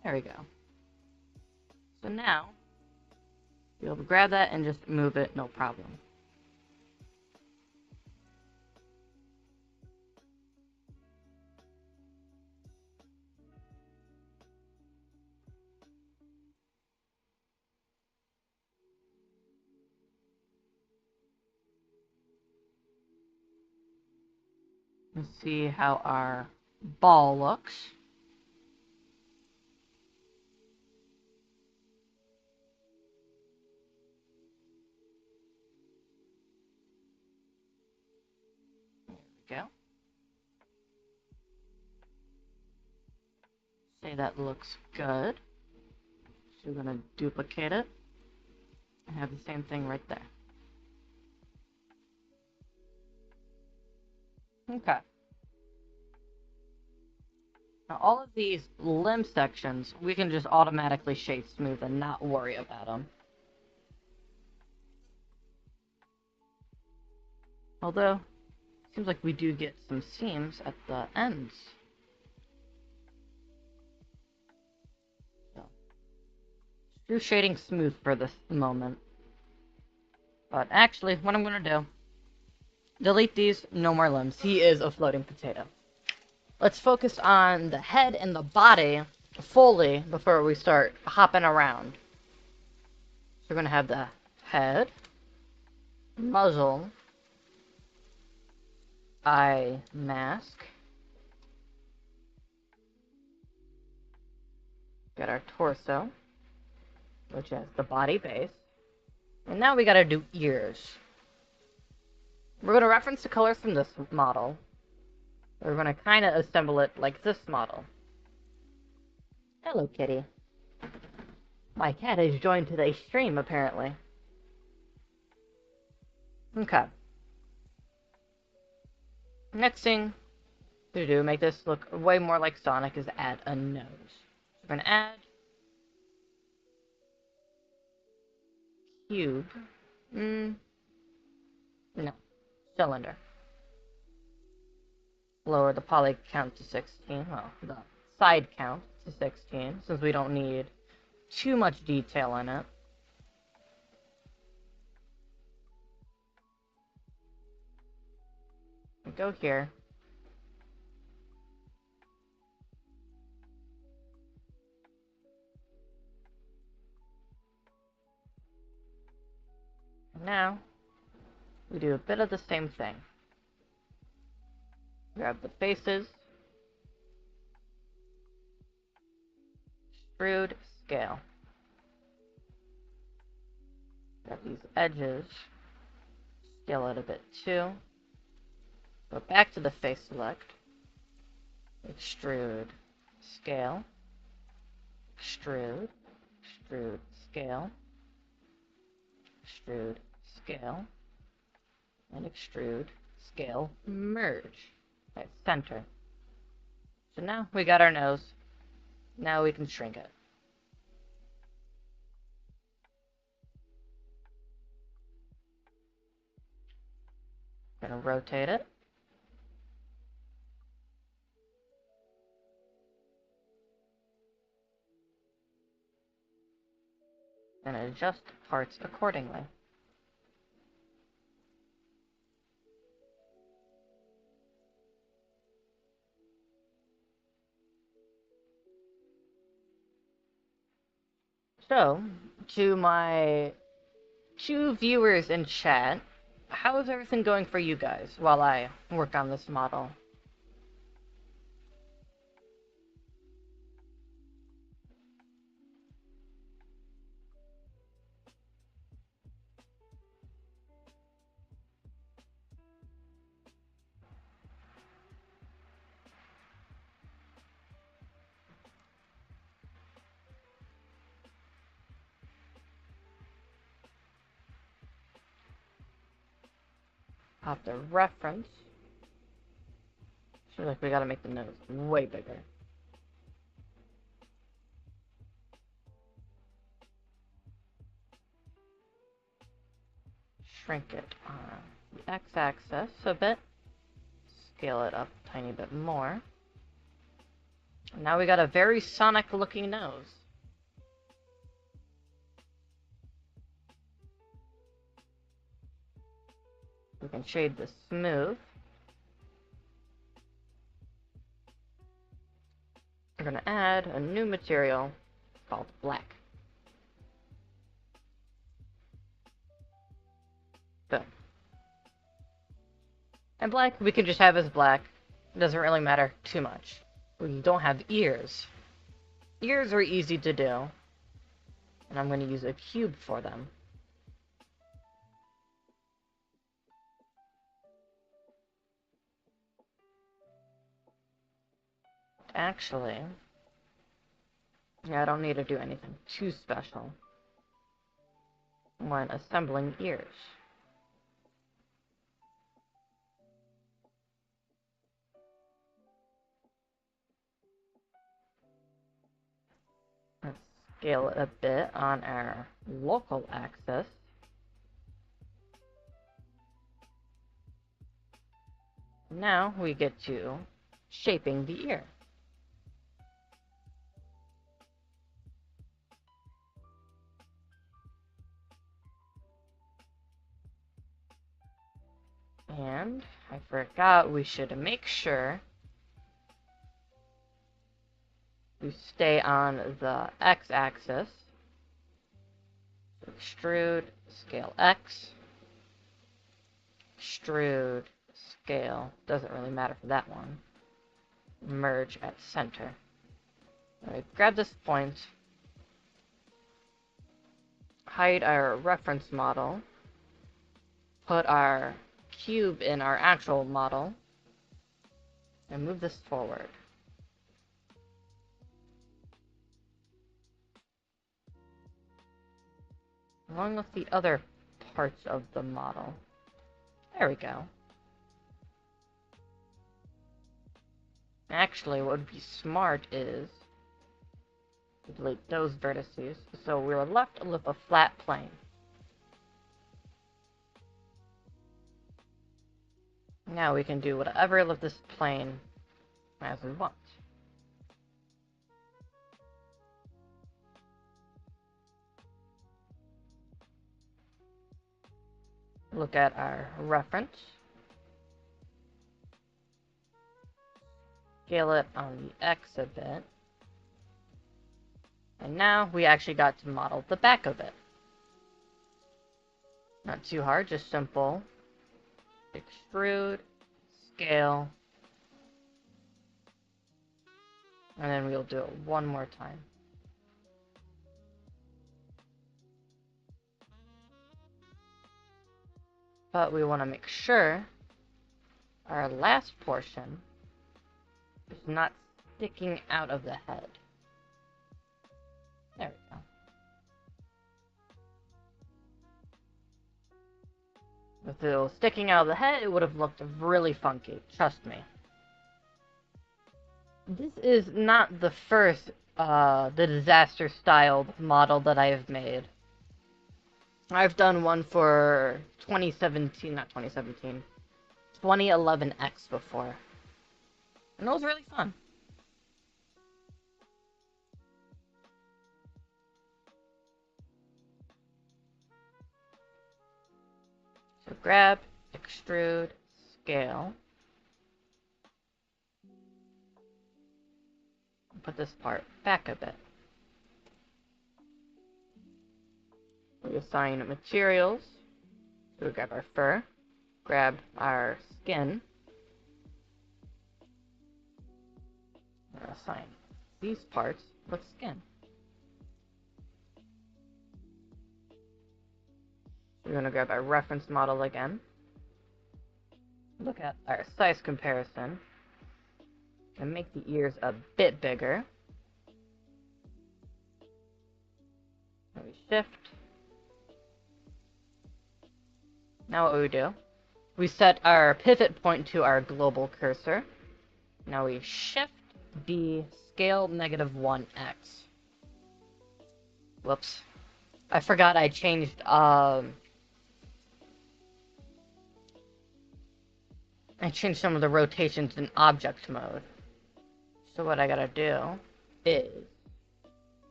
There we go. So now, you'll be able to grab that and just move it, no problem. Let's see how our ball looks. There we go. Say that looks good. So we're going to duplicate it and have the same thing right there. Okay. Now all of these limb sections, we can just automatically shade smooth and not worry about them. Although, seems like we do get some seams at the ends. So, do shading smooth for this moment. But actually, what I'm going to do, delete these, no more limbs. He is a floating potato. Let's focus on the head and the body fully before we start hopping around. So we're going to have the head, muzzle, eye mask, got our torso, which has the body base, and now we got to do ears. We're going to reference the colors from this model. We're going to kind of assemble it like this model. Hello, kitty. My cat has joined today's stream, apparently. Okay. Next thing to do, make this look way more like Sonic, is add a nose. We're going to add cube. No. Cylinder. Lower the poly count to 16. Well, the side count to 16, since we don't need too much detail in it. Go here. Now, we do a bit of the same thing. Grab the faces, extrude, scale. Grab these edges, scale it a bit too. Go back to the face select, extrude, scale, extrude, extrude, scale, extrude, scale, and extrude, scale, merge. Right, center. So now we got our nose. Now we can shrink it. Gonna rotate it. And adjust parts accordingly. So, to my 2 viewers in chat, how is everything going for you guys while I work on this model? Pop the reference. So like we gotta make the nose way bigger. Shrink it on the x-axis a bit. Scale it up a tiny bit more. And now we got a very Sonic looking nose. We can shade this smooth. We're gonna add a new material called black. Boom. And black, we can just have as black. It doesn't really matter too much. We don't have ears. Ears are easy to do. And I'm going to use a cube for them. Actually, yeah, I don't need to do anything too special when assembling ears. Let's scale it a bit on our local axis. Now we get to shaping the ear. And I forgot we should make sure we stay on the x-axis. Extrude, scale X. Extrude, scale, doesn't really matter for that one. Merge at center. Alright, grab this point. Hide our reference model. Put our cube in our actual model. And move this forward. Along with the other parts of the model. There we go. Actually, what would be smart is to delete those vertices, so we're left with a flat plane. Now we can do whatever with this plane as we want. Look at our reference. Scale it on the X a bit. And now we actually got to model the back of it. Not too hard, just simple. Extrude, scale, and then we'll do it one more time. But we want to make sure our last portion is not sticking out of the head. There we go. If it was sticking out of the head, it would have looked really funky, trust me. This is not the first, the disaster-styled model that I have made. I've done one for 2011X before. And it was really fun. So grab, extrude, scale. Put this part back a bit. We assign materials. So we grab our fur, grab our skin, and assign these parts with skin. We're going to grab our reference model again. Look at our size comparison. And make the ears a bit bigger. And we shift. Now what we do, we set our pivot point to our global cursor. Now we shift B, scale -1x. Whoops. I forgot I changed, some of the rotations in object mode. So what I gotta do is,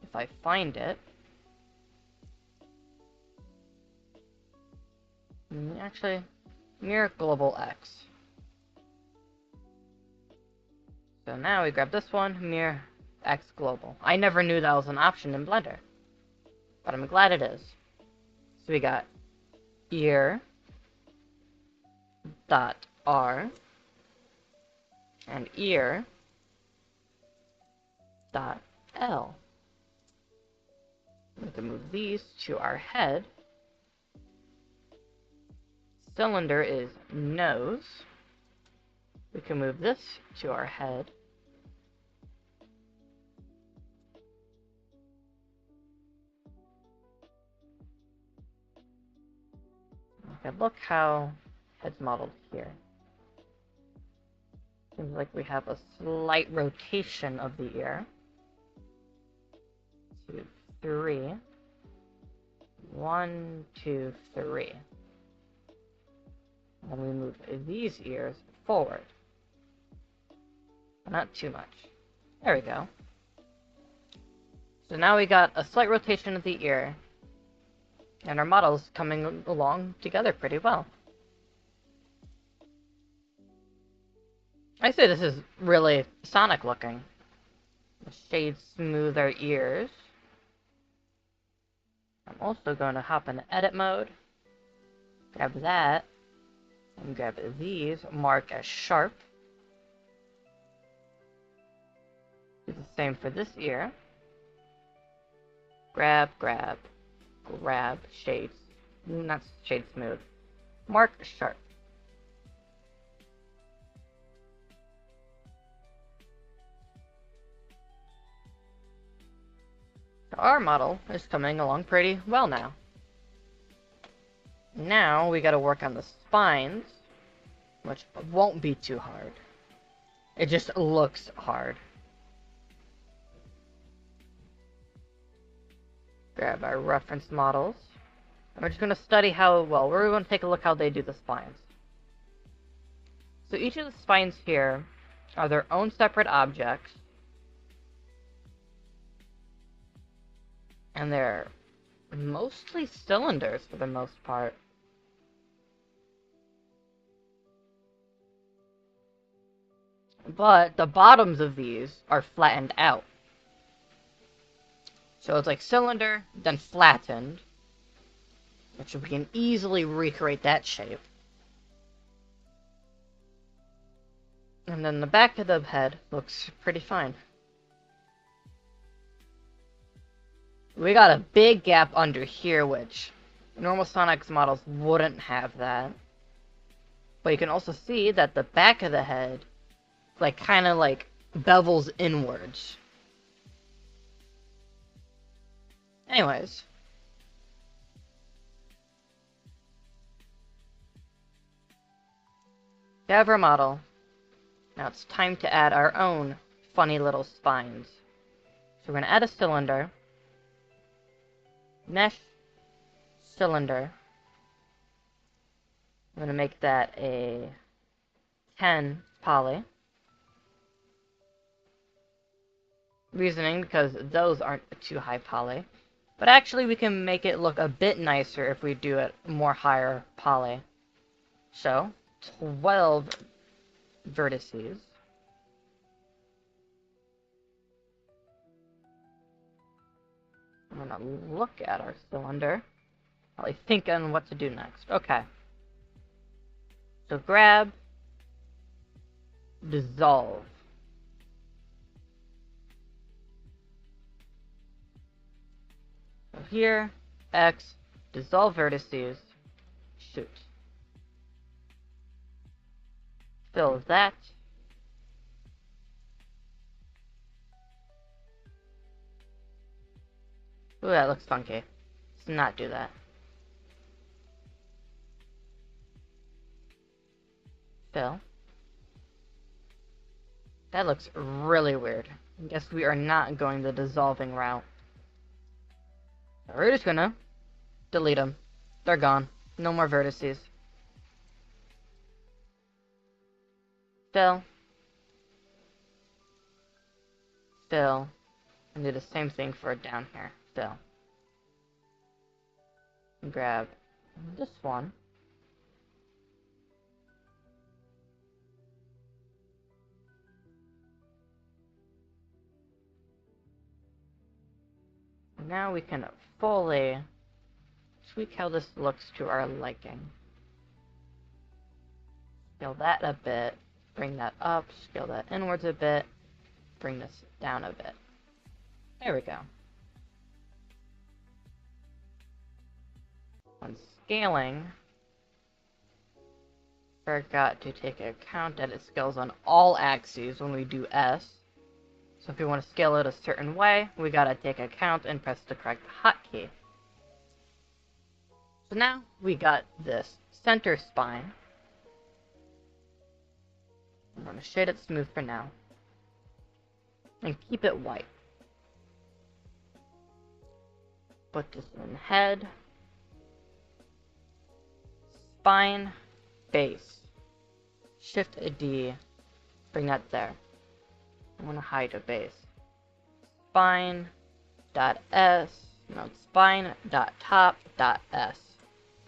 if I find it, actually, mirror global X. So now we grab this one, mirror X global. I never knew that was an option in Blender, but I'm glad it is. So we got ear dot R and ear dot L. We have to move these to our head. Cylinder is nose. We can move this to our head. Okay, look how head's modeled here. Seems like we have a slight rotation of the ear. 2, 3. 1, 2, 3. And we move these ears forward. Not too much. There we go. So now we got a slight rotation of the ear. And our model's coming along together pretty well. I say this is really Sonic looking. The shades smooth our ears. I'm also going to hop into edit mode. Grab that. And grab these, mark as sharp. Do the same for this ear. Grab, grab, grab, shades. Not shade smooth. Mark sharp. Our model is coming along pretty well now. Now we gotta work on the spines, which won't be too hard. It just looks hard. Grab our reference models. And we're just gonna study how, well, we're gonna take a look how they do the spines. So each of the spines here are their own separate objects. And they're mostly cylinders for the most part. but the bottoms of these are flattened out. So it's like cylinder, then flattened, which we can easily recreate that shape. And then the back of the head looks pretty fine. We got a big gap under here, which normal Sonic's models wouldn't have that. But you can also see that the back of the head, like, kind of like bevels inwards. Anyways. We have our model. Now it's time to add our own funny little spines. So we're going to add a cylinder. Mesh cylinder. I'm going to make that a 10 poly. Reasoning because those aren't too high poly. But actually we can make it look a bit nicer if we do it more higher poly. So, 12 vertices. I'm going to look at our cylinder. I'll think on what to do next. Okay. So grab, dissolve. So here, X, dissolve vertices, shoot. Fill that. Ooh, that looks funky. Let's not do that. Fill. That looks really weird. I guess we are not going the dissolving route. So we're just gonna delete them. They're gone. No more vertices. Fill. Fill. And do the same thing for down here. Fill. And grab this one. Now we can fully tweak how this looks to our liking. Scale that a bit, bring that up, scale that inwards a bit, bring this down a bit. There we go. When scaling, forgot to take account that it scales on all axes when we do S. So if we want to scale it a certain way, we gotta take account and press the correct hotkey. So now we got this center spine. I'm gonna shade it smooth for now. And keep it white. Put this in head. Spine, base. Shift a D. Bring that there. I want to hide a base. Spine dot S. No, spine dot top dot S.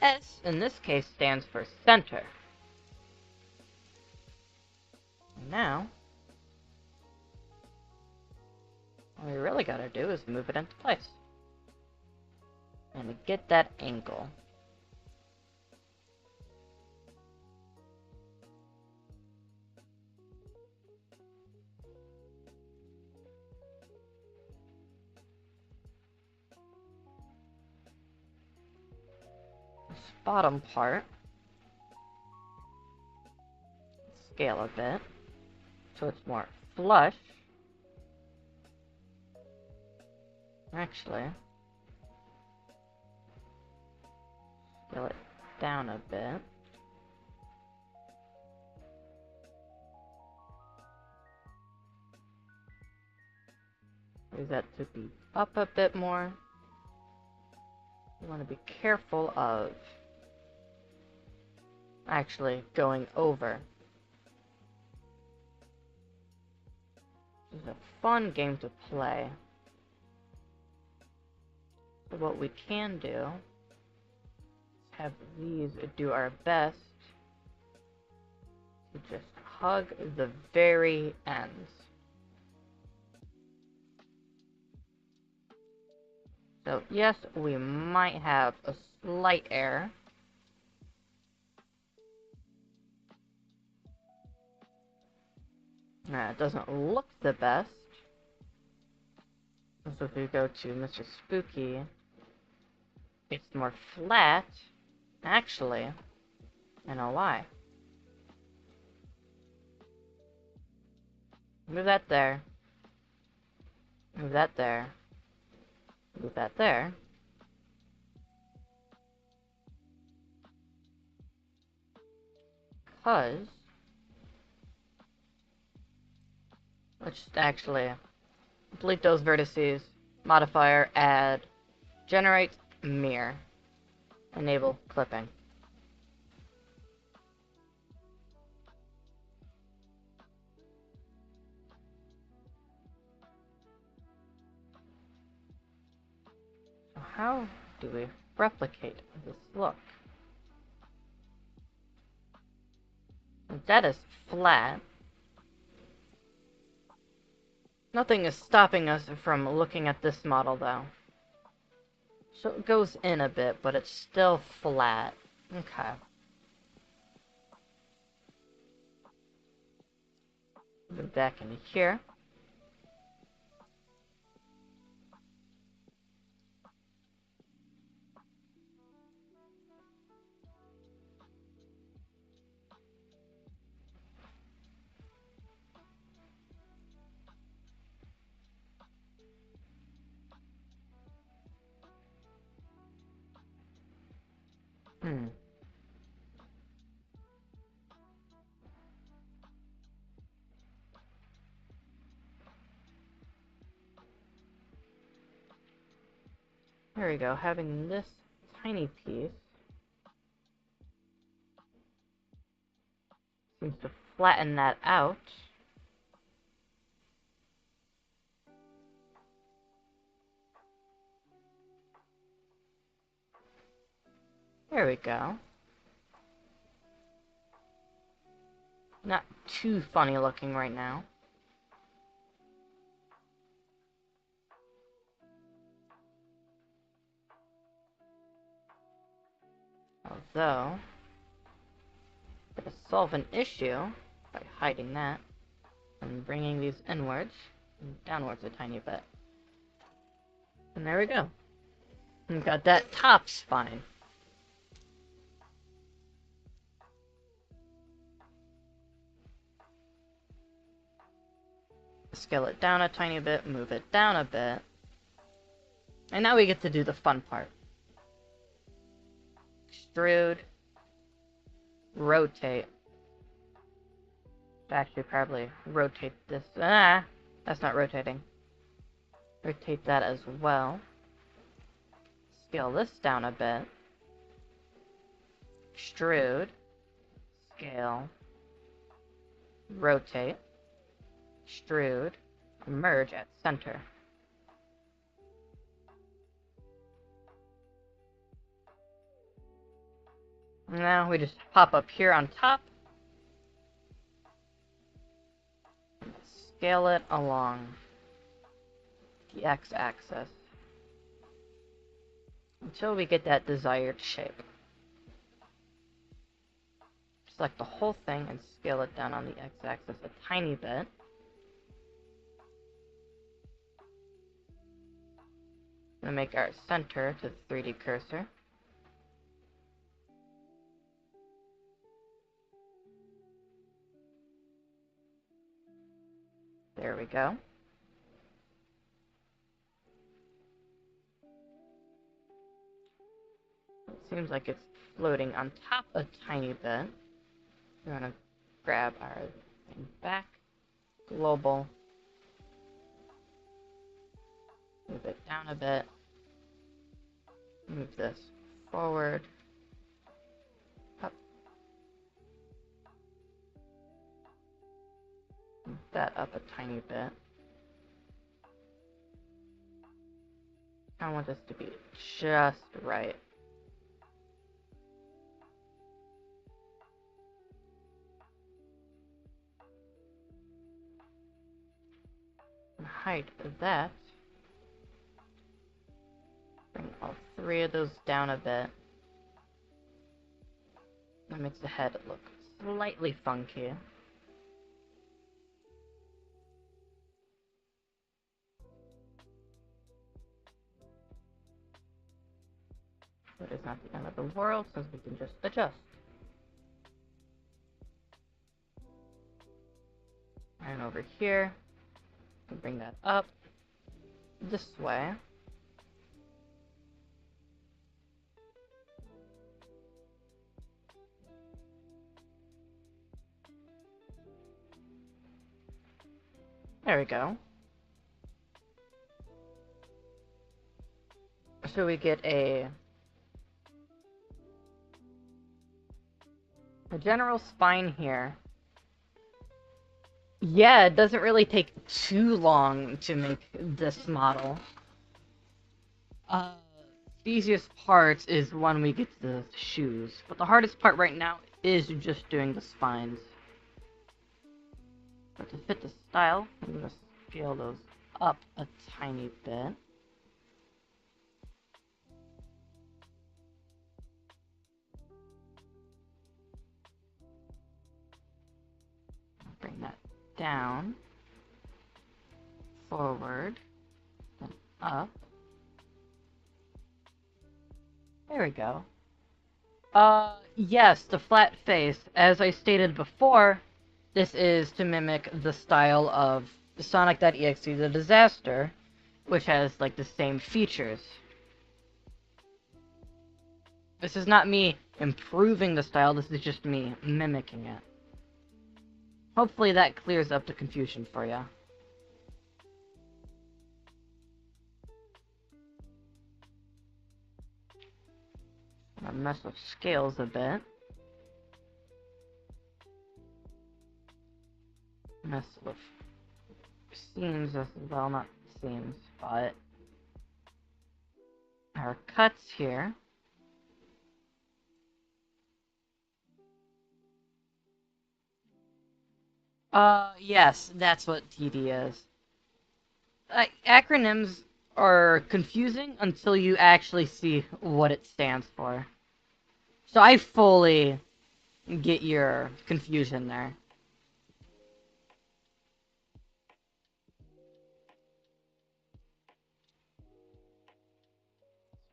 S in this case stands for center. And now, all we really gotta do is move it into place. And get that angle. Bottom part, scale a bit so it's more flush. Actually, scale it down a bit. Use that to be up a bit more. You want to be careful of actually going over. This is a fun game to play. So what we can do is have these do our best to just hug the very ends. So yes, we might have a slight error. It doesn't look the best. So if we go to Mr. Spooky, it's more flat. Actually, I know why. Move that there. Move that there. Move that there. Because let's just actually delete those vertices. Modifier, add, generate mirror. Enable clipping. So how do we replicate this look? That is flat. Nothing is stopping us from looking at this model though. So it goes in a bit, but it's still flat. Okay. Move back into here. There we go, having this tiny piece seems to flatten that out. There we go. Not too funny looking right now. Although, to solve an issue by hiding that and bringing these inwards and downwards a tiny bit. And there we go. We've got that top spine. Scale it down a tiny bit, move it down a bit. And now we get to do the fun part. Extrude. Rotate. Actually, probably rotate this. That's not rotating. Rotate that as well. Scale this down a bit. Extrude. Scale. Rotate. Extrude. Merge at center. Now we just pop up here on top. Scale it along the x-axis until we get that desired shape. Select the whole thing and scale it down on the x-axis a tiny bit. And make our center to the 3D cursor. There we go. It seems like it's floating on top a tiny bit. We're gonna grab our thing back, global, move it down a bit, move this forward, up, move that up a tiny bit. I want this to be just right. Hide that. Bring all three of those down a bit. That makes the head look slightly funky. But it's not the end of the world, since we can just adjust. And over here, we can bring that up this way. There we go. So we get a general spine here. Yeah, it doesn't really take too long to make this model. The easiest part is when we get to the shoes, but the hardest part right now is just doing the spines. But to fit the style, I'm going to scale those up a tiny bit. Bring that down, forward, and up. There we go. Yes, the flat face. As I stated before, this is to mimic the style of sonic.exe, the disaster, which has, like, the same features. This is not me improving the style, this is just me mimicking it. Hopefully that clears up the confusion for you. I'm gonna mess with scales a bit. Mess with seams as well, not seams, but our cuts here. Yes, that's what TD is. Acronyms are confusing until you actually see what it stands for. So I fully get your confusion there.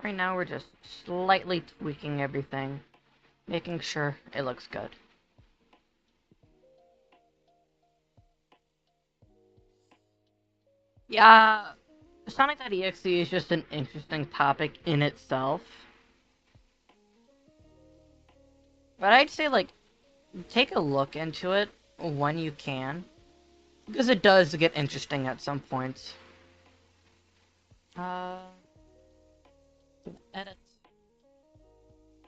Right now we're just slightly tweaking everything, making sure it looks good. Yeah, sonic.exe is just an interesting topic in itself. But I'd say, like, take a look into it when you can, because it does get interesting at some points. Edit.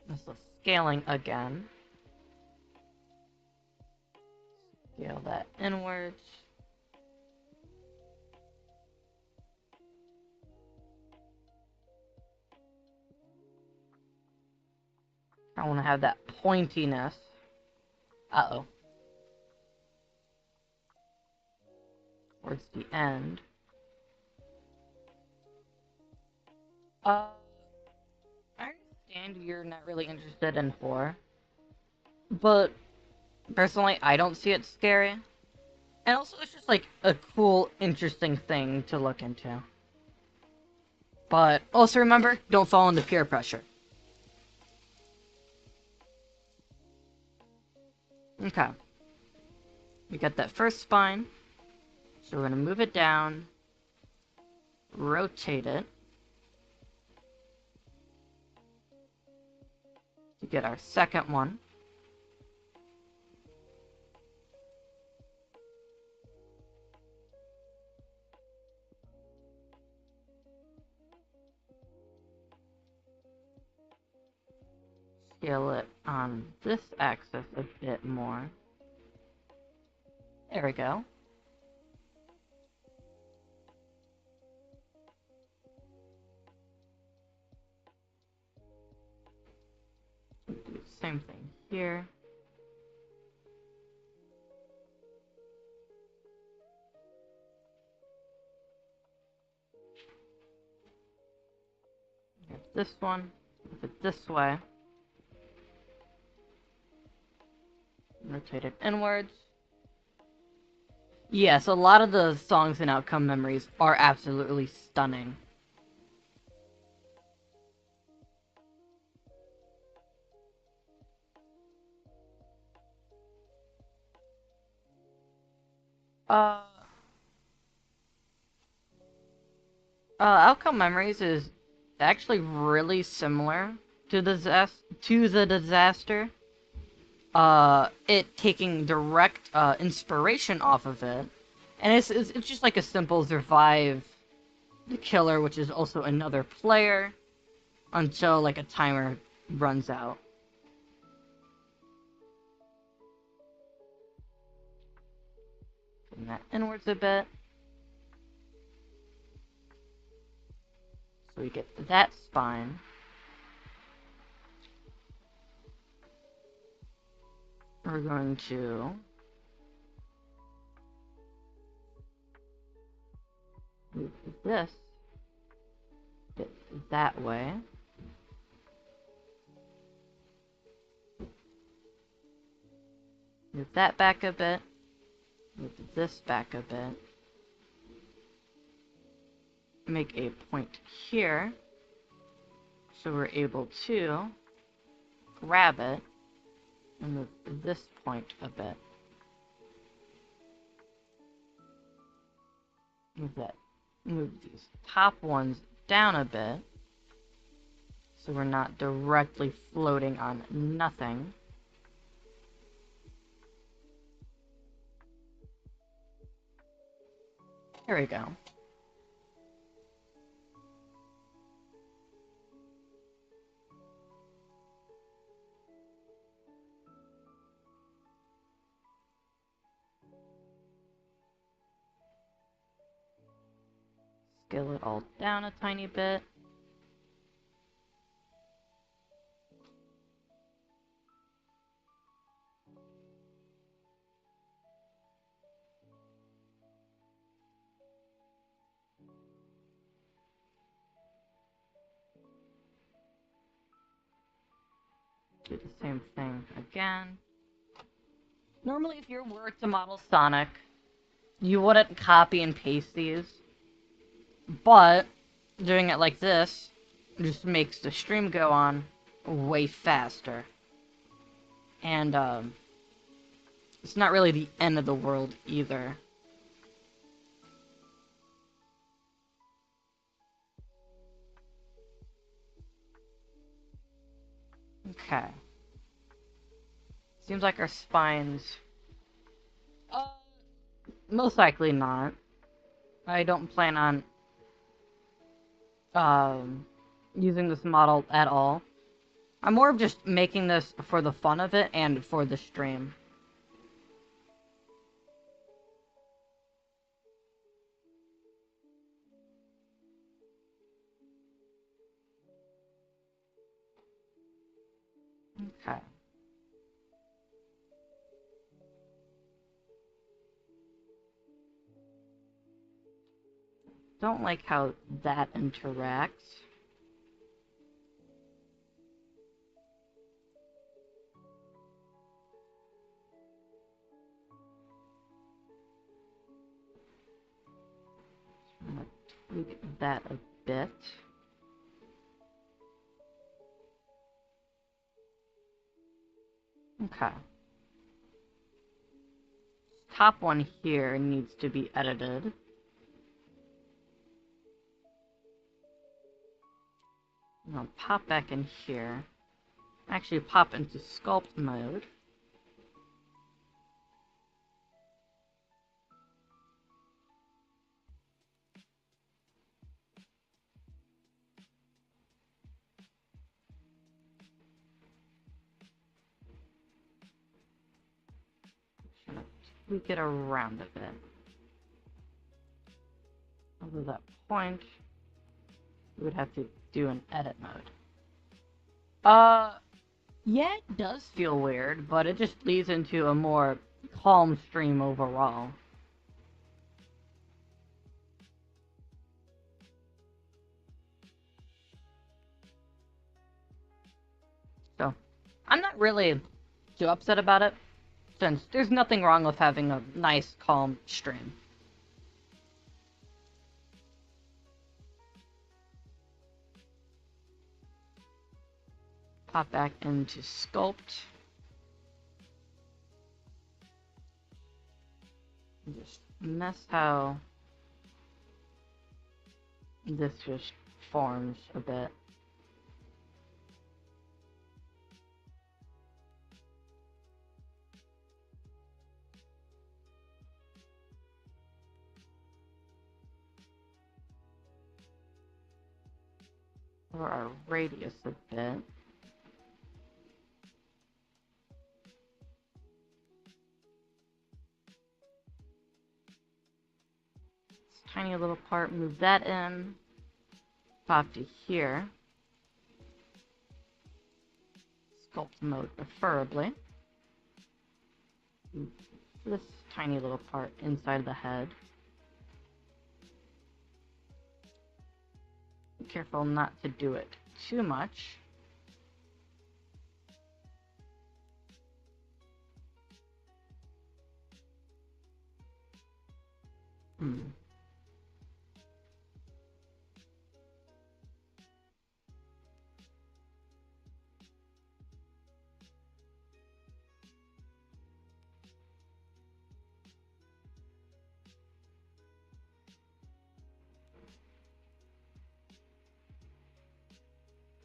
This is scaling again. Scale that inwards. I want to have that pointiness. Uh-oh. Towards the end. I understand you're not really interested in horror, but personally, I don't see it scary. And also, it's just like a cool, interesting thing to look into. But also remember, don't fall into peer pressure. Okay. We got that first spine. So we're going to move it down, rotate it, to get our second one. Scale it on this axis a bit more. There we go. Do the same thing here. Here's this one. Move it this way. Rotate it inwards. Yes, a lot of the songs in Outcome Memories are absolutely stunning. Uh, Outcome Memories is actually really similar to the disaster. It taking direct inspiration off of it, and it's just like a simple survive the killer, which is also another player, until like a timer runs out. Bring that inwards a bit, so we get that spine. We're going to move this bit that way. Move that back a bit. Move this back a bit. Make a point here, so we're able to grab it and move this point a bit. Move these top ones down a bit, so we're not directly floating on nothing. There we go. Scale it all down a tiny bit. Do the same thing again. Normally, if you were to model Sonic, you wouldn't copy and paste these, but doing it like this just makes the stream go on way faster. And, it's not really the end of the world either. Okay. Seems like our spines... most likely not. I don't plan on using this model at all. I'm more of just making this for the fun of it and for the stream. Okay. Don't like how that interacts. I'm gonna tweak that a bit. Okay. Top one here needs to be edited. I'll pop back in here. Actually, pop into sculpt mode. Tweak it around a bit. Over that point, we would have to do an edit mode. Yeah, it does feel weird, but it just leads into a more calm stream overall. I'm not really too upset about it, since there's nothing wrong with having a nice, calm stream. Pop back into Sculpt. Just mess how this just forms a bit. Or our radius a bit. This tiny little part, move that in. Pop to here. Sculpt mode preferably. This tiny little part inside the head. Be careful not to do it too much.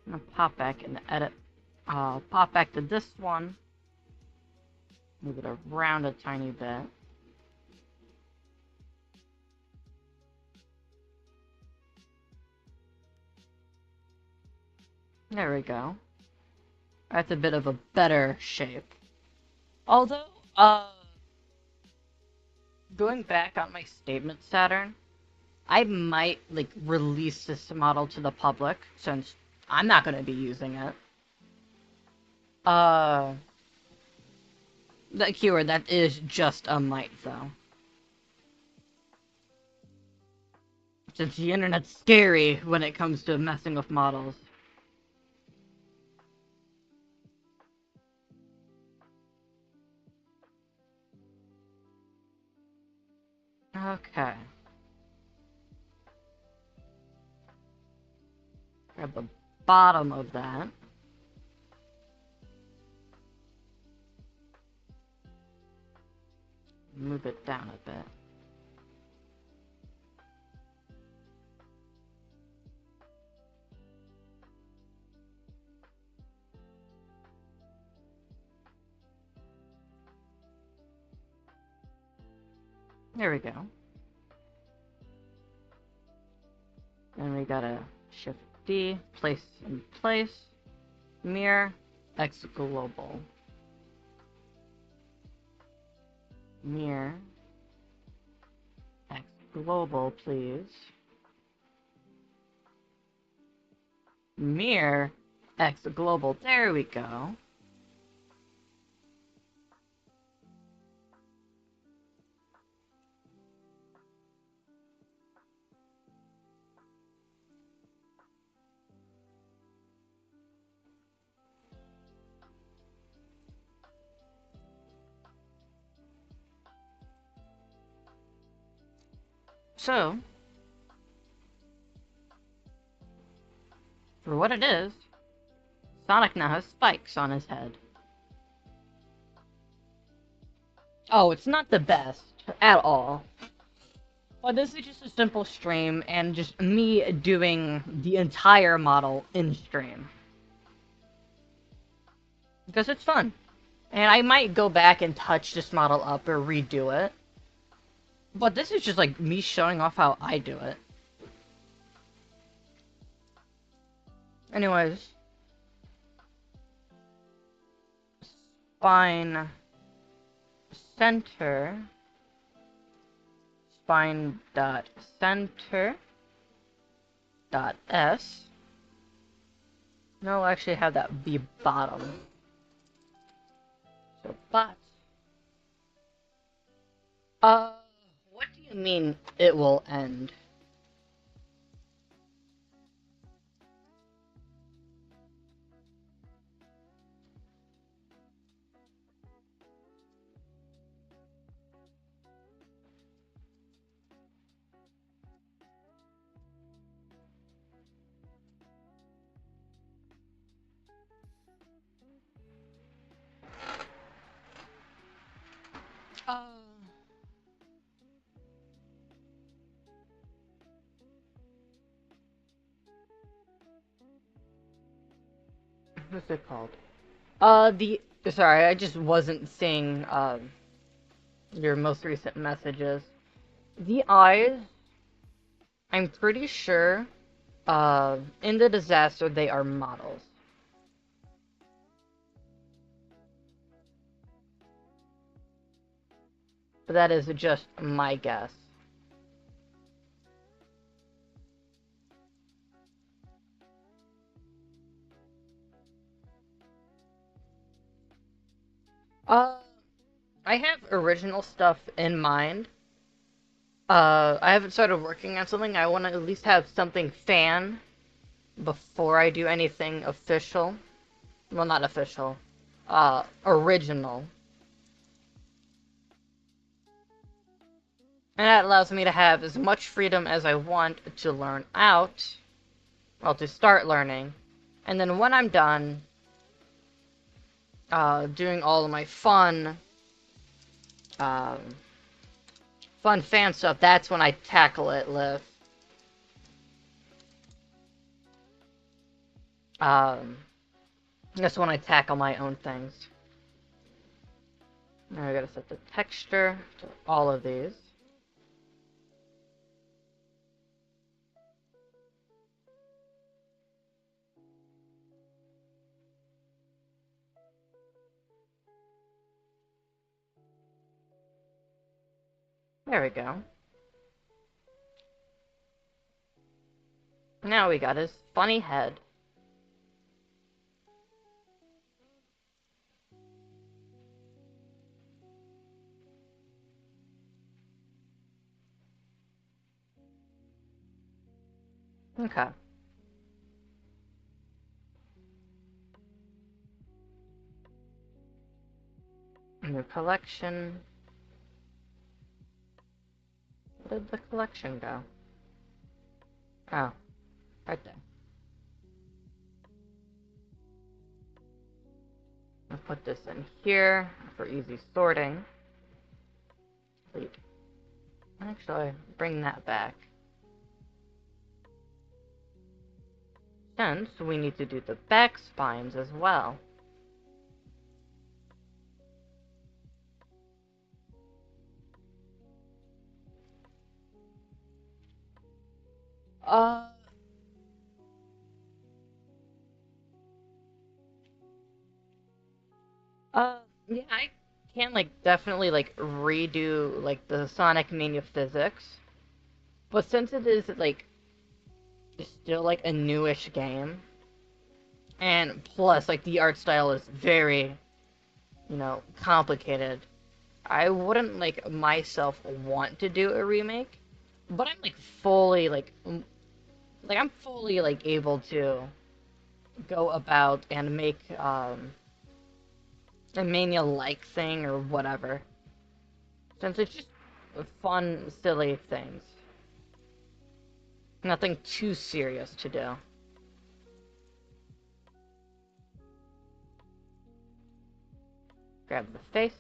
I'm gonna pop back and edit. Pop back to this one. Move it around a tiny bit. There we go. That's a bit of a better shape. Although, going back on my statement Saturn, I might, like, release this model to the public, since I'm not going to be using it. The keyword, that is just a might, though. Since the internet's scary when it comes to messing with models. Okay. Grab the bottom of that. Move it down a bit. There we go. Then we gotta Shift D, place in place, mirror, X global. Mirror, X global, please. Mirror, X global, there we go. So, for what it is, Sonic now has spikes on his head. Oh, it's not the best at all. But this is just a simple stream and just me doing the entire model in stream. Because it's fun. And I might go back and touch this model up or redo it. But this is just like me showing off how I do it. Anyways. Spine center. Spine dot center dot S. No, I'll actually have that be bottom. So bot. What do you mean it will end? Uh, what's it called? The sorry, I just wasn't seeing your most recent messages. The eyes, I'm pretty sure, in the disaster they are models, but that is just my guess. Uh, I have original stuff in mind. I haven't started working on something. I want to at least have something fan before I do anything official. Well, not official. Original. And that allows me to have as much freedom as I want to learn out, well, to start learning. And then when I'm done, doing all of my um, fun fan stuff, that's when I tackle it with, um, that's when I tackle my own things. Now I gotta set the texture to all of these. There we go. Now we got his funny head. Okay. New collection. Where did the collection go? Oh, right there. I'll put this in here for easy sorting. Wait. Actually, bring that back. Since we need to do the back spines as well. Uh, yeah, I can, like, definitely, like, redo, like, the Sonic Mania physics. But since it is, like, still, like, a newish game, and plus, like, the art style is very, complicated, I wouldn't, like, myself want to do a remake. But I'm, like, fully, I'm fully, like, able to go about and make, a Mania-like thing or whatever. Since it's just fun, silly things. Nothing too serious to do. Grab the face.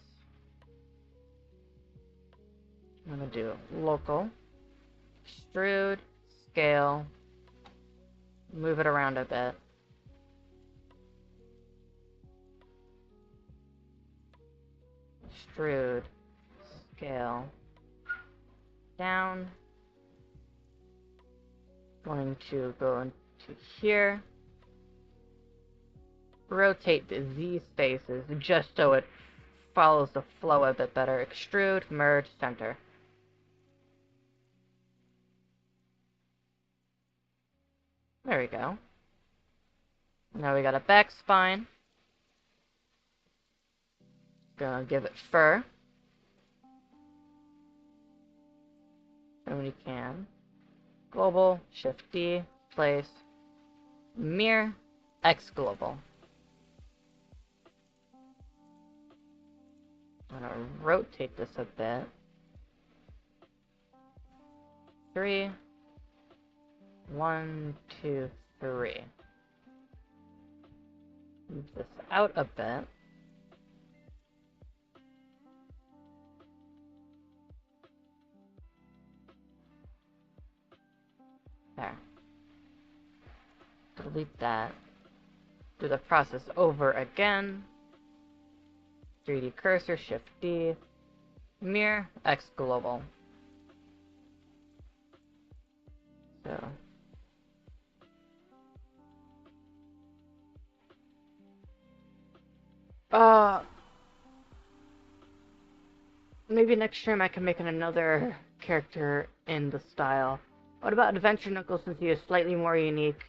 I'm gonna do local, extrude, scale, move it around a bit. Extrude, scale, down. Going to go into here. Rotate these faces just so it follows the flow a bit better. Extrude, merge, center. There we go. Now we got a back spine. Gonna give it fur. And we can. Global, Shift D, place, mirror, X global. I'm gonna rotate this a bit. 3, 1, 2, 3. Move this out a bit. There. Delete that. Do the process over again. 3D cursor, Shift D. Mirror, X global. So. Maybe next stream I can make another character in the style. What about Adventure Knuckles, since he is slightly more unique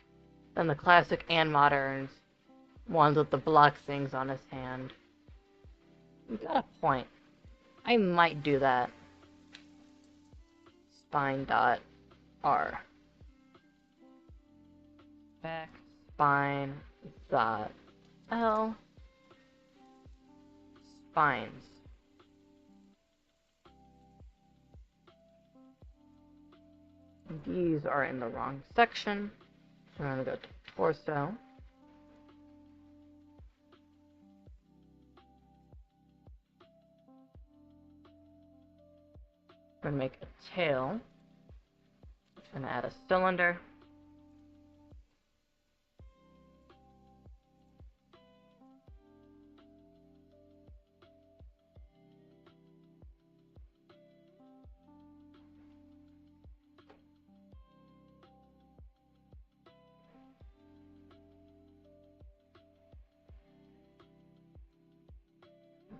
than the classic and moderns ones with the block things on his hand? You got a point. I might do that. Spine dot R. Back spine dot L. Spines. These are in the wrong section. So I'm going to go to torso. I'm going to make a tail. I'm going to add a cylinder.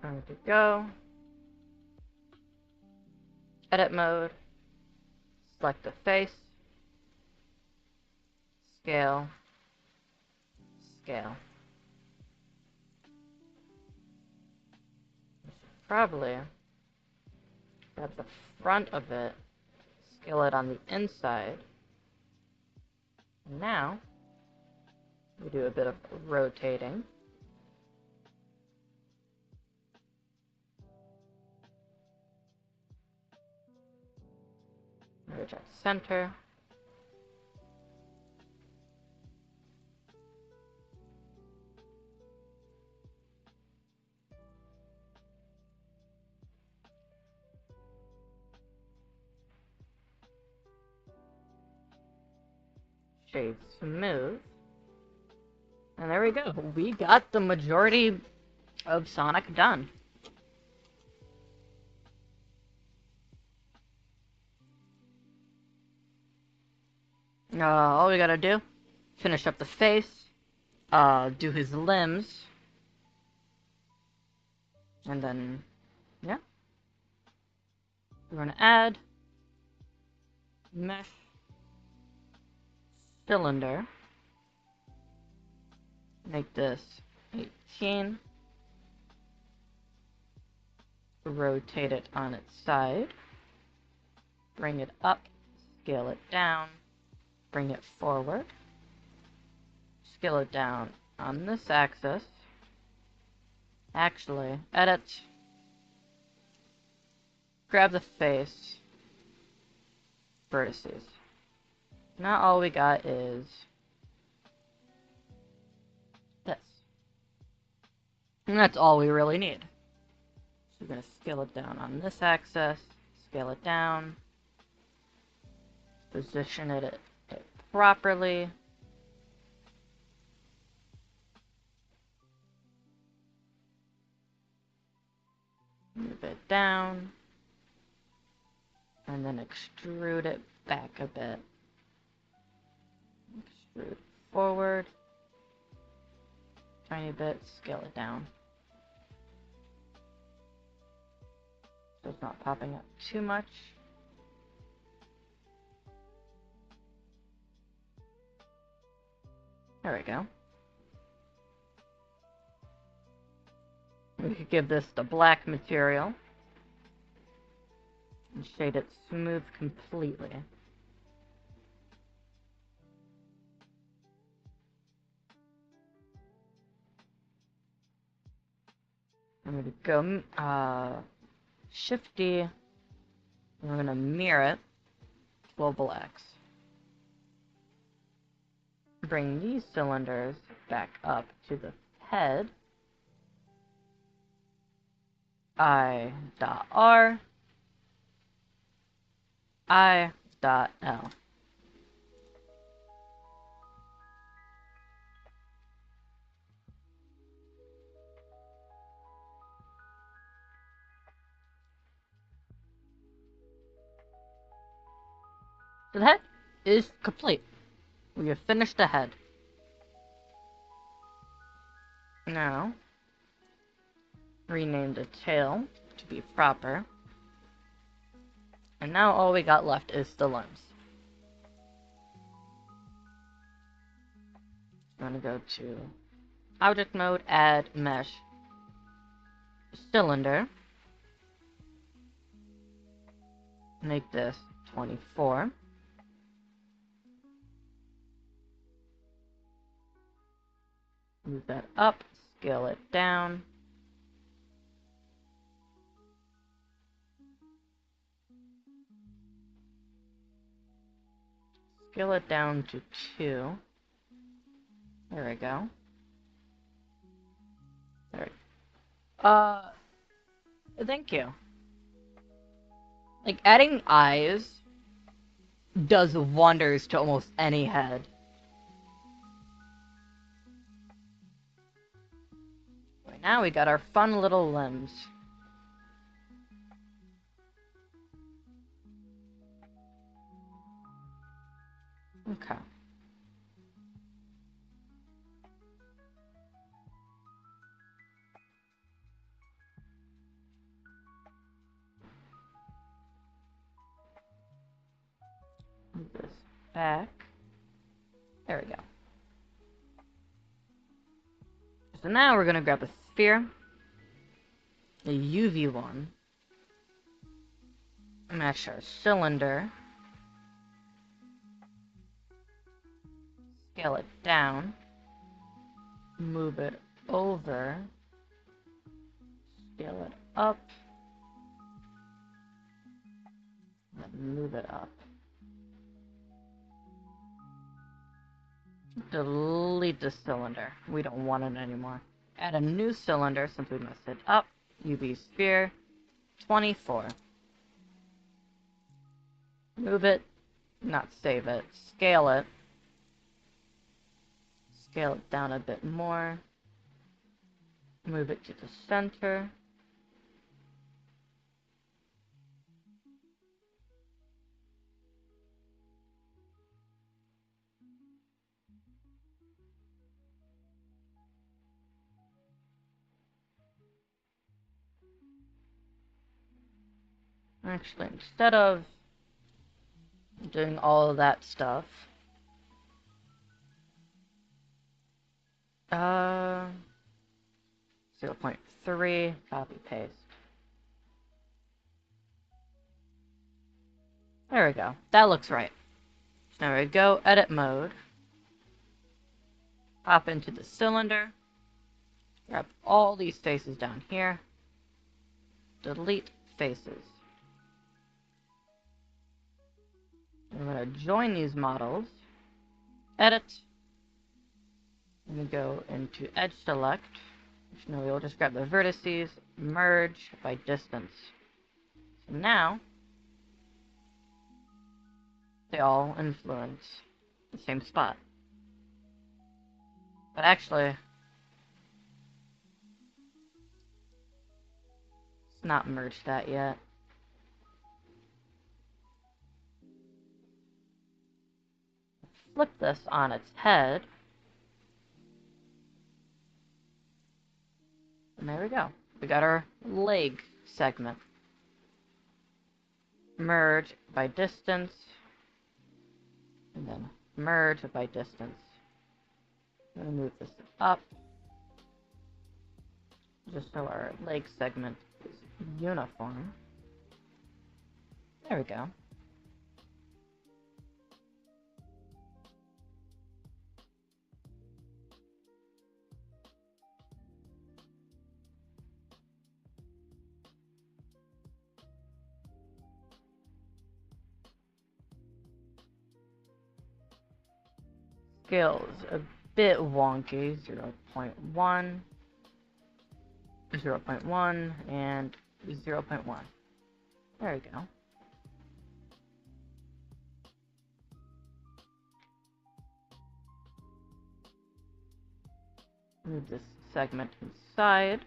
I'm going to go. Edit mode. Select the face. Scale. Scale. Probably grab the front of it, scale it on the inside. Now, we do a bit of rotating. Reject center. Shade smooth. And there we go. We got the majority of Sonic done. All we gotta do, finish up the face, do his limbs, and then, yeah. We're gonna add mesh cylinder. Make this 18. Rotate it on its side. Bring it up, scale it down, bring it forward. Scale it down on this axis. Actually, edit. Grab the face. Vertices. Now all we got is this. And that's all we really need. So we're going to scale it down on this axis. Scale it down. Position it properly. Move it down. And then extrude it back a bit. Extrude forward. Tiny bit, scale it down. So it's not popping up too much. There we go. We could give this the black material and shade it smooth completely. I'm going to go Shift D, and we're going to mirror it, global X. Bring these cylinders back up to the head. I.R, I.L. So the head is complete. We have finished the head. Now, rename the tail to be proper. And now all we got left is the limbs. I'm gonna go to object mode, add mesh cylinder. Make this 24. Move that up, scale it down. Scale it down to 2. There we go. There. Thank you. Like, adding eyes does wonders to almost any head. Right now we got our fun little limbs. Okay. Move this back. There we go. So now we're gonna grab a sphere, a UV one, match our cylinder, scale it down, move it over, scale it up, and move it up. Delete the cylinder. We don't want it anymore. Add a new cylinder since we messed it up. UV sphere, 24. Move it, not save it. Scale it. Scale it down a bit more. Move it to the center. Actually, instead of doing all of that stuff, 0.3, copy paste. There we go. That looks right. So now we go, edit mode, pop into the cylinder, grab all these faces down here, delete faces. I'm going to join these models, edit, and we go into edge select, which now we'll just grab the vertices, merge by distance. So now, they all influence the same spot. But actually, it's not merged that yet. Flip this on its head. And there we go. We got our leg segment. Merge by distance. And then merge by distance. I'm going to move this up. Just so our leg segment is uniform. There we go. Scale is a bit wonky, 0.1, 0.1, and 0.1. There we go. Move this segment inside.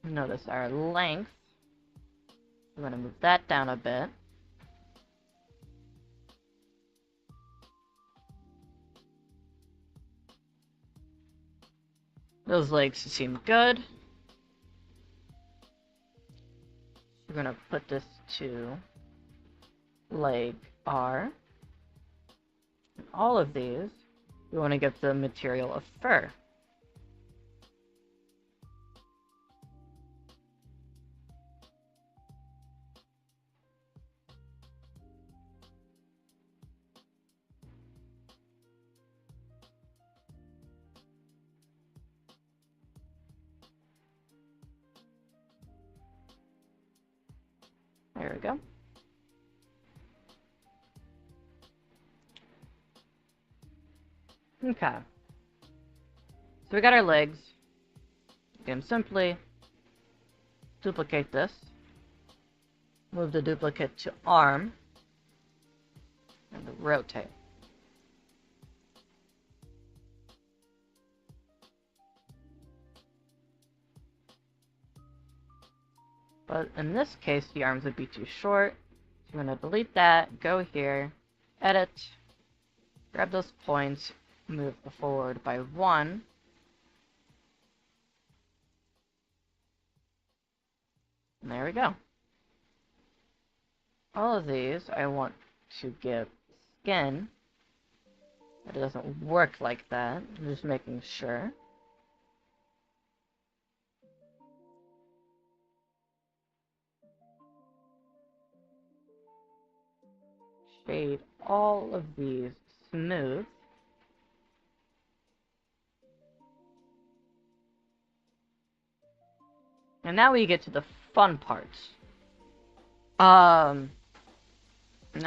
Notice our length. We're going to move that down a bit. Those legs seem good. We're gonna put this to leg R. All of these, we want to get the material of fur. There we go. Okay. So we got our legs. We can simply duplicate this. Move the duplicate to arm. And rotate. But in this case, the arms would be too short. So I'm going to delete that, go here, edit, grab those points, move forward by 1. And there we go. All of these I want to give skin. But it doesn't work like that. I'm just making sure. Shade all of these smooth. And now we get to the fun parts. Now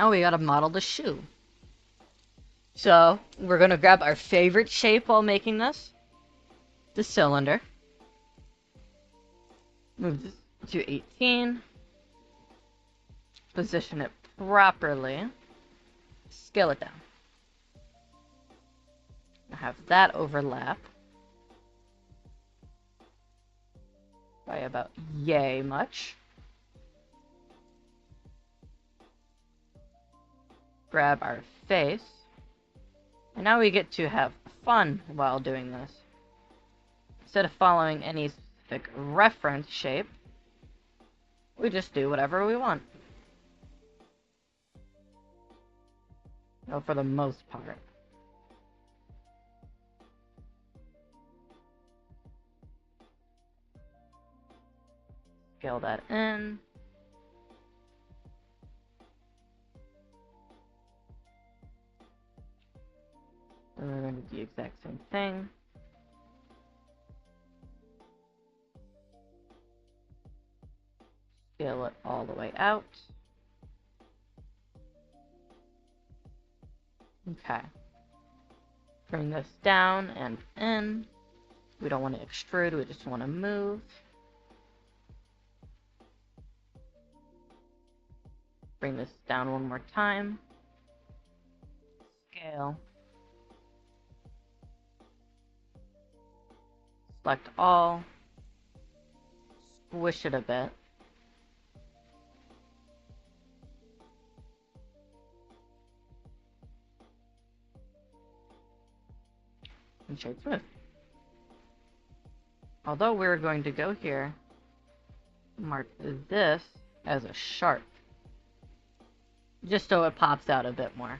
we gotta model the shoe. So, we're gonna grab our favorite shape while making this. The cylinder. Move this to 18. Position it properly. Scale it down. Have that overlap by about yay much. Grab our face. And now we get to have fun while doing this. Instead of following any specific reference shape, we just do whatever we want. Well, for the most part. Scale that in. And we're going to do the exact same thing. Scale it all the way out. Okay. Bring this down and in. We don't want to extrude, we just want to move. Bring this down one more time. Scale. Select all. Squish it a bit. And shade smooth. Although we're going to go here, mark this as a sharp. Just so it pops out a bit more.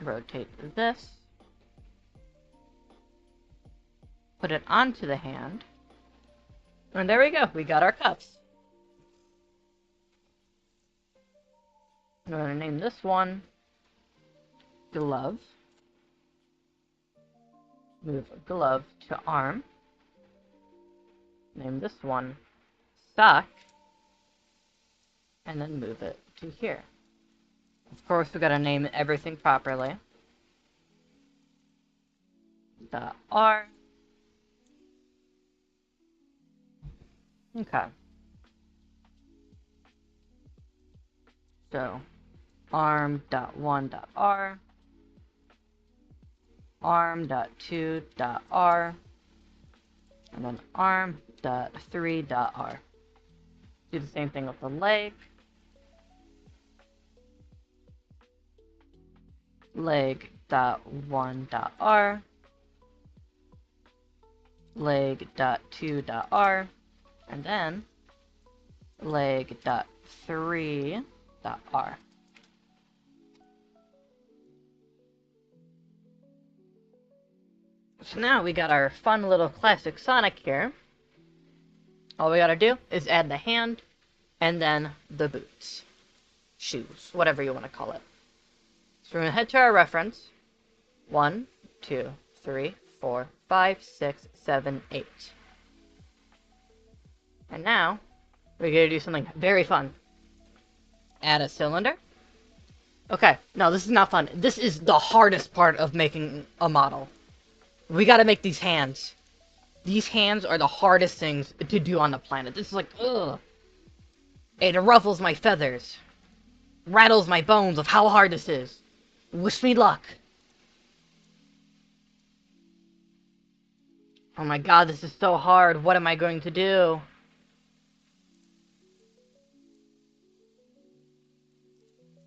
Rotate this. Put it onto the hand. And there we go, we got our cuffs. I'm going to name this one glove. Move glove to arm. Name this one sock. And then move it to here. Of course, we got to name everything properly. .r. Okay. So, arm.1.r, arm.2.r, and then arm.3.r. Do the same thing with the leg. Leg.1.r. Leg.2.r. And then leg.3.r. So now we got our fun little classic Sonic here. All we gotta do is add the hand and then the boots. Shoes, whatever you want to call it. So we're gonna head to our reference. 1, 2, 3, 4, 5, 6, 7, 8. And now we're gonna do something very fun. Add a cylinder. Okay, no, this is not fun. This is the hardest part of making a model. We gotta make these hands. These hands are the hardest things to do on the planet. This is like, ugh. It ruffles my feathers. Rattles my bones of how hard this is. Wish me luck. Oh my god, this is so hard. What am I going to do?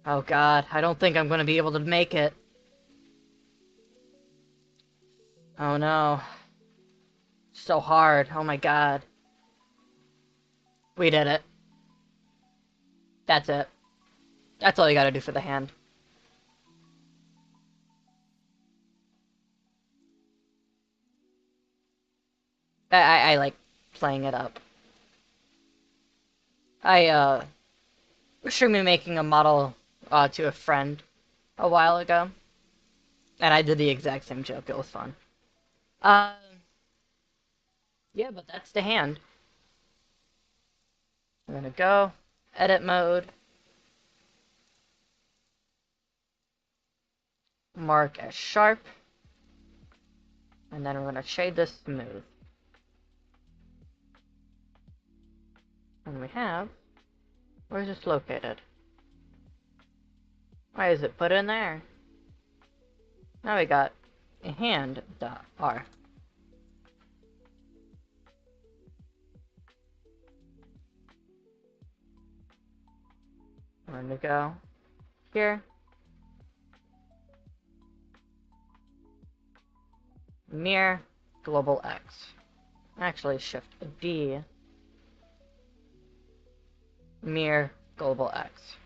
Oh god, I don't think I'm going to be able to make it. Oh no. So hard. Oh my god. We did it. That's it. That's all you gotta do for the hand. I like playing it up. I was streaming making a model to a friend a while ago. And I did the exact same joke. It was fun. Uh, yeah, but that's the hand. I'm gonna go, edit mode, mark as sharp, and then we're gonna shade this smooth. And we have, where's this located? Why is it put in there? Now we got a hand.r. We're gonna go here. Mirror global X. Actually, Shift D. Mirror global X.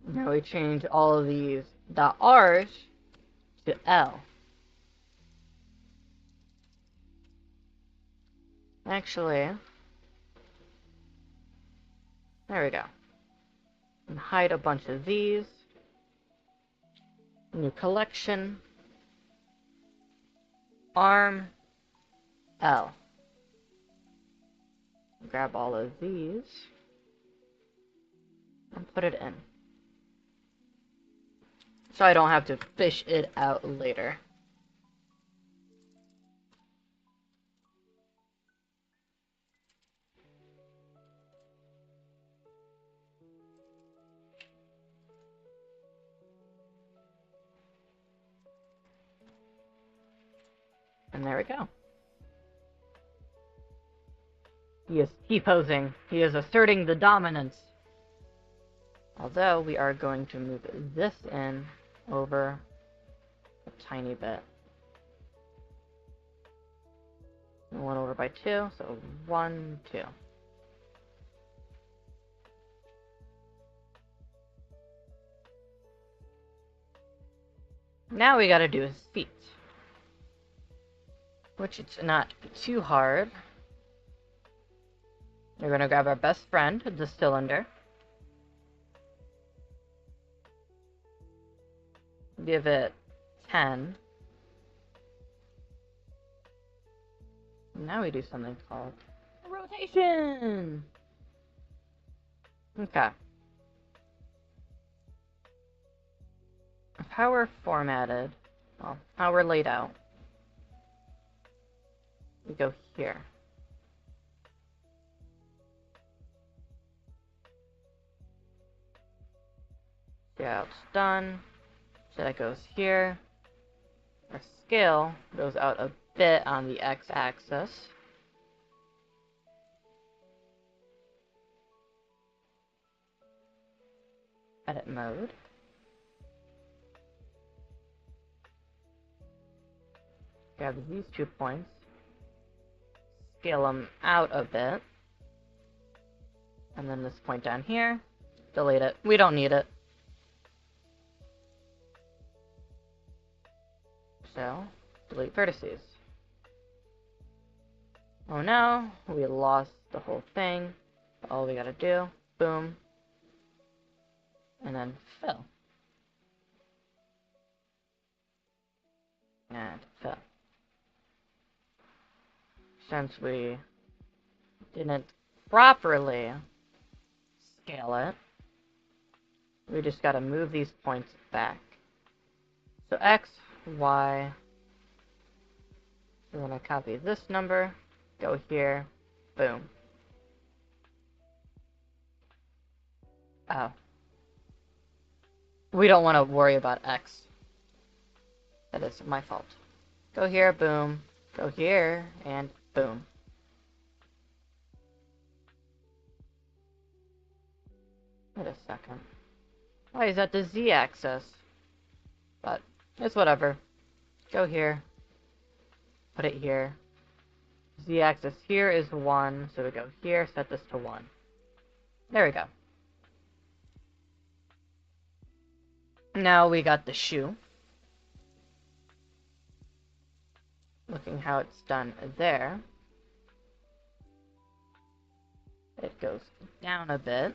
Now we change all of these .r's to L. Actually, there we go. And hide a bunch of these. New collection. Arm L. Grab all of these and put it in. So I don't have to fish it out later. And there we go. He is T-posing. He is asserting the dominance. Although we are going to move this in over a tiny bit. 1 over by 2, so 1, 2. Now we gotta do his feet. Which it's not too hard. We're gonna grab our best friend, the cylinder. Give it 10. Now we do something called rotation! Okay. How we're formatted, well, how we're laid out. We go here. See how it's done. So that goes here. Our scale goes out a bit on the x-axis. edit mode. Grab these 2 points, scale them out a bit, and then this point down here, delete it. We don't need it. So, delete vertices. Oh no, we lost the whole thing. All we gotta do, boom, and then fill. And fill. Since we didn't properly scale it, we just gotta move these points back. So X, Y, we're gonna copy this number, go here, boom. Oh. We don't want to worry about X. That is my fault. Go here, boom. Go here, and boom. Wait a second. Why is that the Z-axis? But, it's whatever. Go here. Put it here. Z-axis here is 1, so we go here, set this to 1. There we go. Now we got the shoe. Looking how it's done there. It goes down a bit.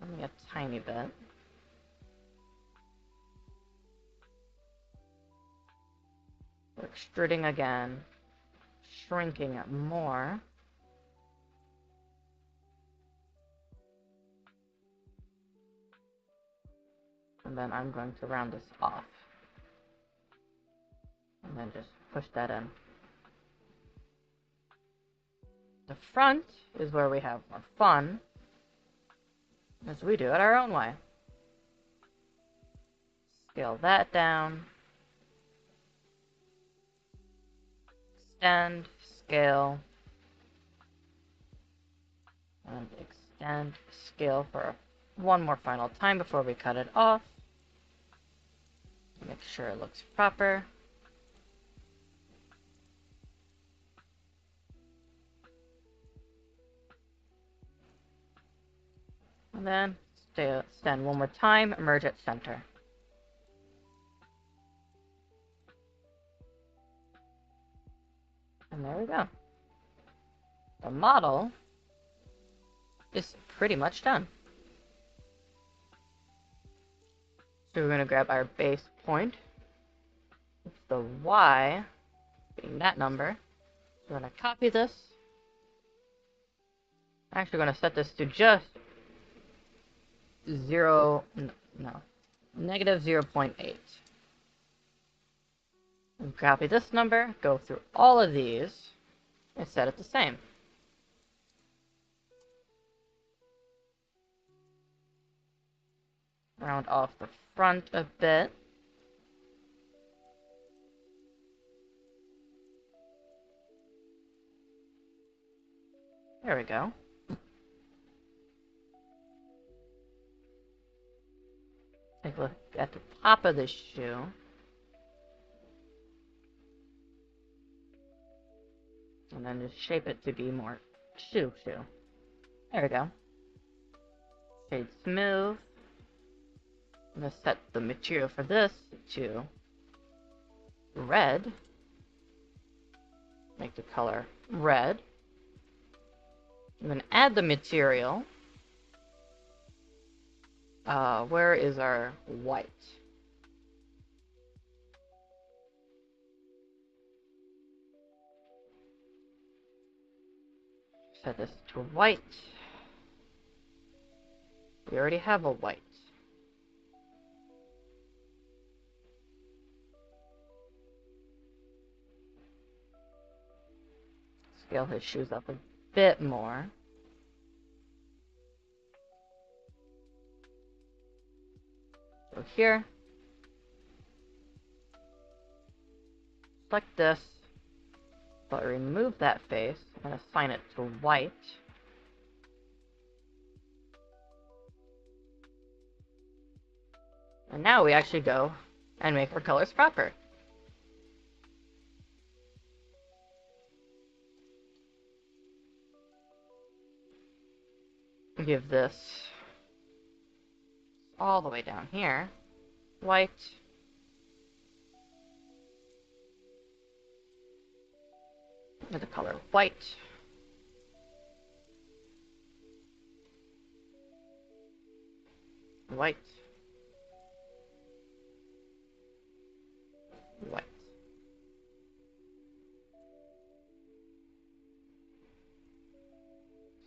Only a tiny bit. We're extruding again. Shrinking it more. And then I'm going to round this off. And then just push that in. The front is where we have more fun, as we do it our own way. Scale that down. Extend, scale, and extend, scale for one more final time before we cut it off. Make sure it looks proper. And then extend one more time, merge at center. And there we go. The model is pretty much done. So we're going to grab our base point. It's the Y, being that number. We're going to copy this. I'm actually going to set this to just negative 0.8. And copy this number, go through all of these, and set it the same. Round off the front a bit. There we go. Take a look at the top of this shoe. And then just shape it to be more shoe. There we go. Shade smooth. I'm going to set the material for this to red. Make the color red. I'm going to add the material. Where is our white? Set this to white. We already have a white. Scale his shoes up a bit more. Go here. Select this, but remove that face and assign it to white. And now we actually go and make our colors proper. Give this all the way down here white. With the color white. White. White.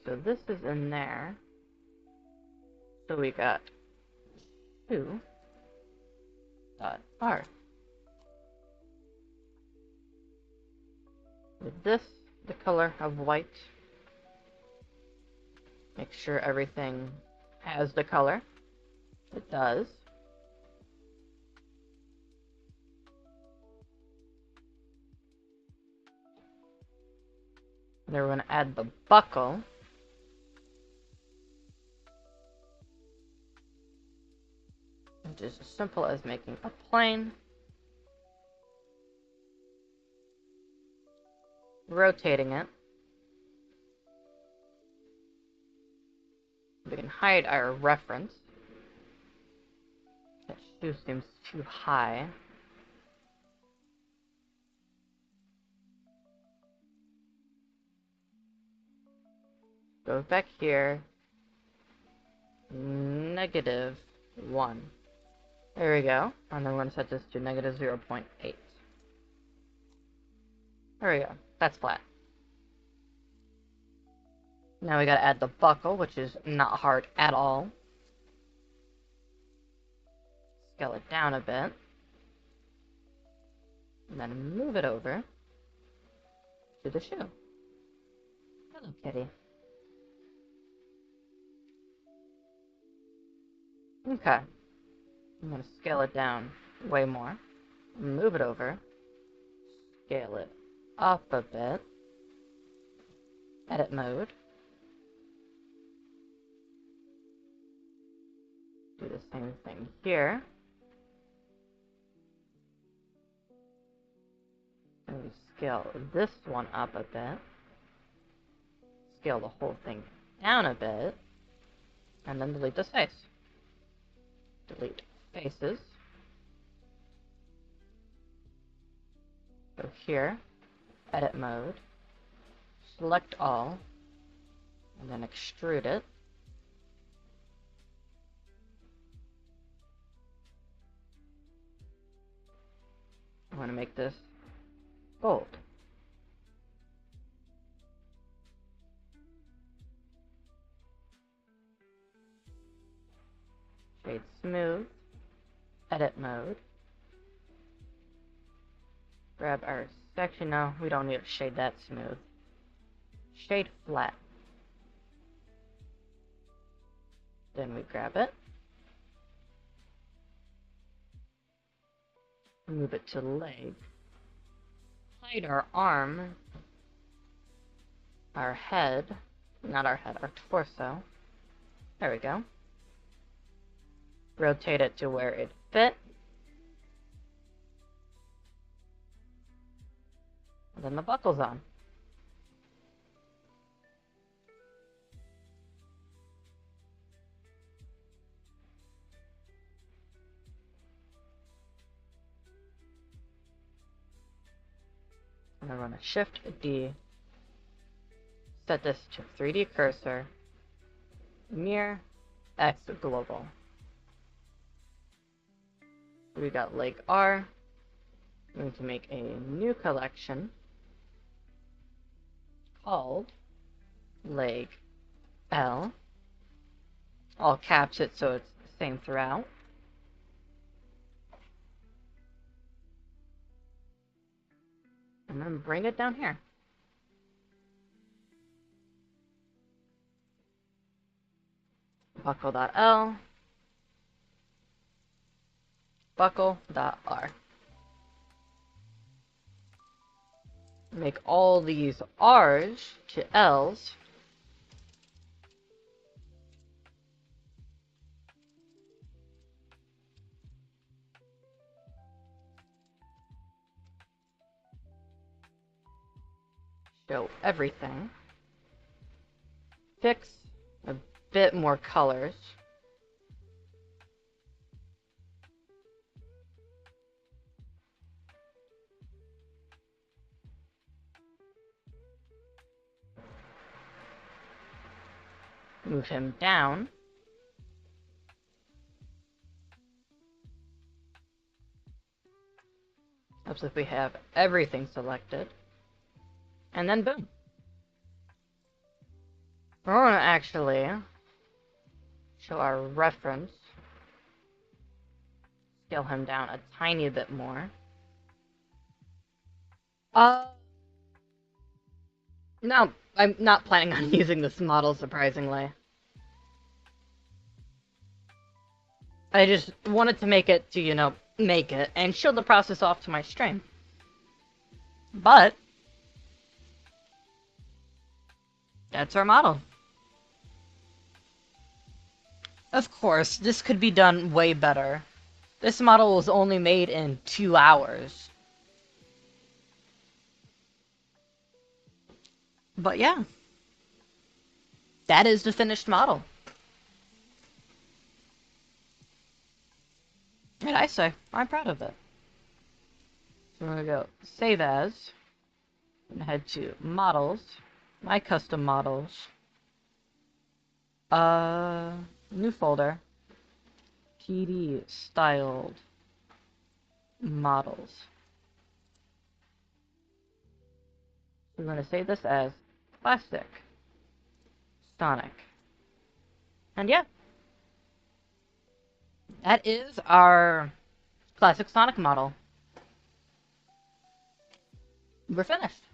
So this is in there. So we got 2.r. With this, the color of white. Make sure everything has the color. It does. And then we're going to add the buckle. Which is as simple as making a plane. Rotating it. We can hide our reference. That shoe seems too high. Go back here. -1. There we go. And then we're going to set this to -0.8. There we go. That's flat. Now we gotta add the buckle, which is not hard at all. Scale it down a bit. And then move it over to the shoe. Hello, kitty. Okay. I'm gonna scale it down way more. Move it over. Scale it up a bit. Edit mode. Do the same thing here. And we scale this one up a bit. Scale the whole thing down a bit. And then delete this face. Delete faces. Go here. Edit mode. Select all. And then extrude it. I want to make this gold. Shade smooth. Edit mode. Grab our section. No, we don't need to shade that smooth. Shade flat. Then we grab it. Move it to leg. Hide our arm. Our head. Not our head, our torso. There we go. Rotate it to where it fits. And then the buckle's on. And I'm going to Shift D, set this to 3D cursor, mirror, X global. We got leg R. I'm going to make a new collection called leg L. All caps it so it's the same throughout. And then bring it down here. Buckle.L. Buckle.R. Make all these R's to L's. show everything. Fix a bit more colors. Move him down. Helps if we have everything selected. And then boom. We're going to actually show our reference. Scale him down a tiny bit more. No, I'm not planning on using this model, surprisingly. I just wanted to make it to, make it, and show the process off to my stream. But, that's our model. Of course, this could be done way better. This model was only made in 2 hours. But yeah, that is the finished model. And I say, I'm proud of it. So we're gonna go save as, and head to models, my custom models, new folder, PD styled models. We're gonna save this as plastic Sonic. And yeah, that is our classic Sonic model. We're finished.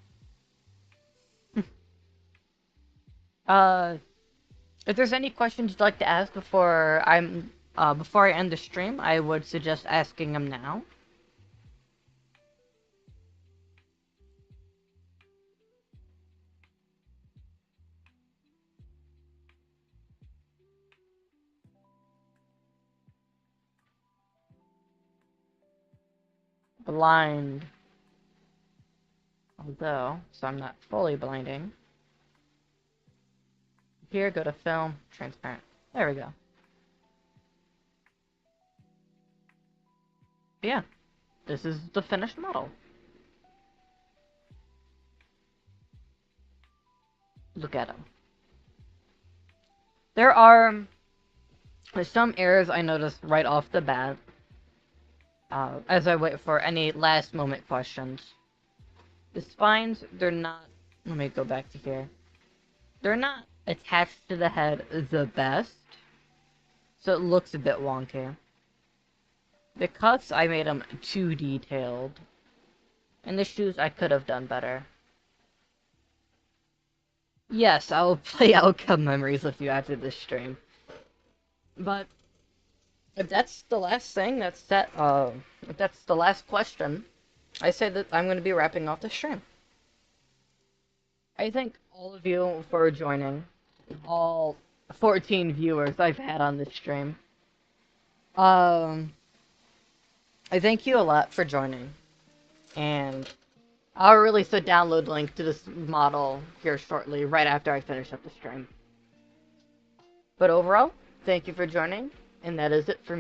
If there's any questions you'd like to ask before I end the stream, I would suggest asking them now. Blind. Although, so I'm not fully blinding. Here, go to film, transparent. There we go. But yeah, this is the finished model. Look at him. There are some errors I noticed right off the bat, as I wait for any last moment questions. The spines, they're not, let me go back to here. They're not attached to the head the best, so it looks a bit wonky. The cuts, I made them too detailed. And the shoes, I could have done better. Yes, I will play Outcome Memories with you after this stream. But if that's the last thing that's set, if that's the last question, I say that I'm going to be wrapping off the stream. I thank all of you for joining, all 14 viewers I've had on this stream. I thank you a lot for joining, and I'll release a download link to this model here shortly, right after I finish up the stream. But overall, thank you for joining, and that is it for me.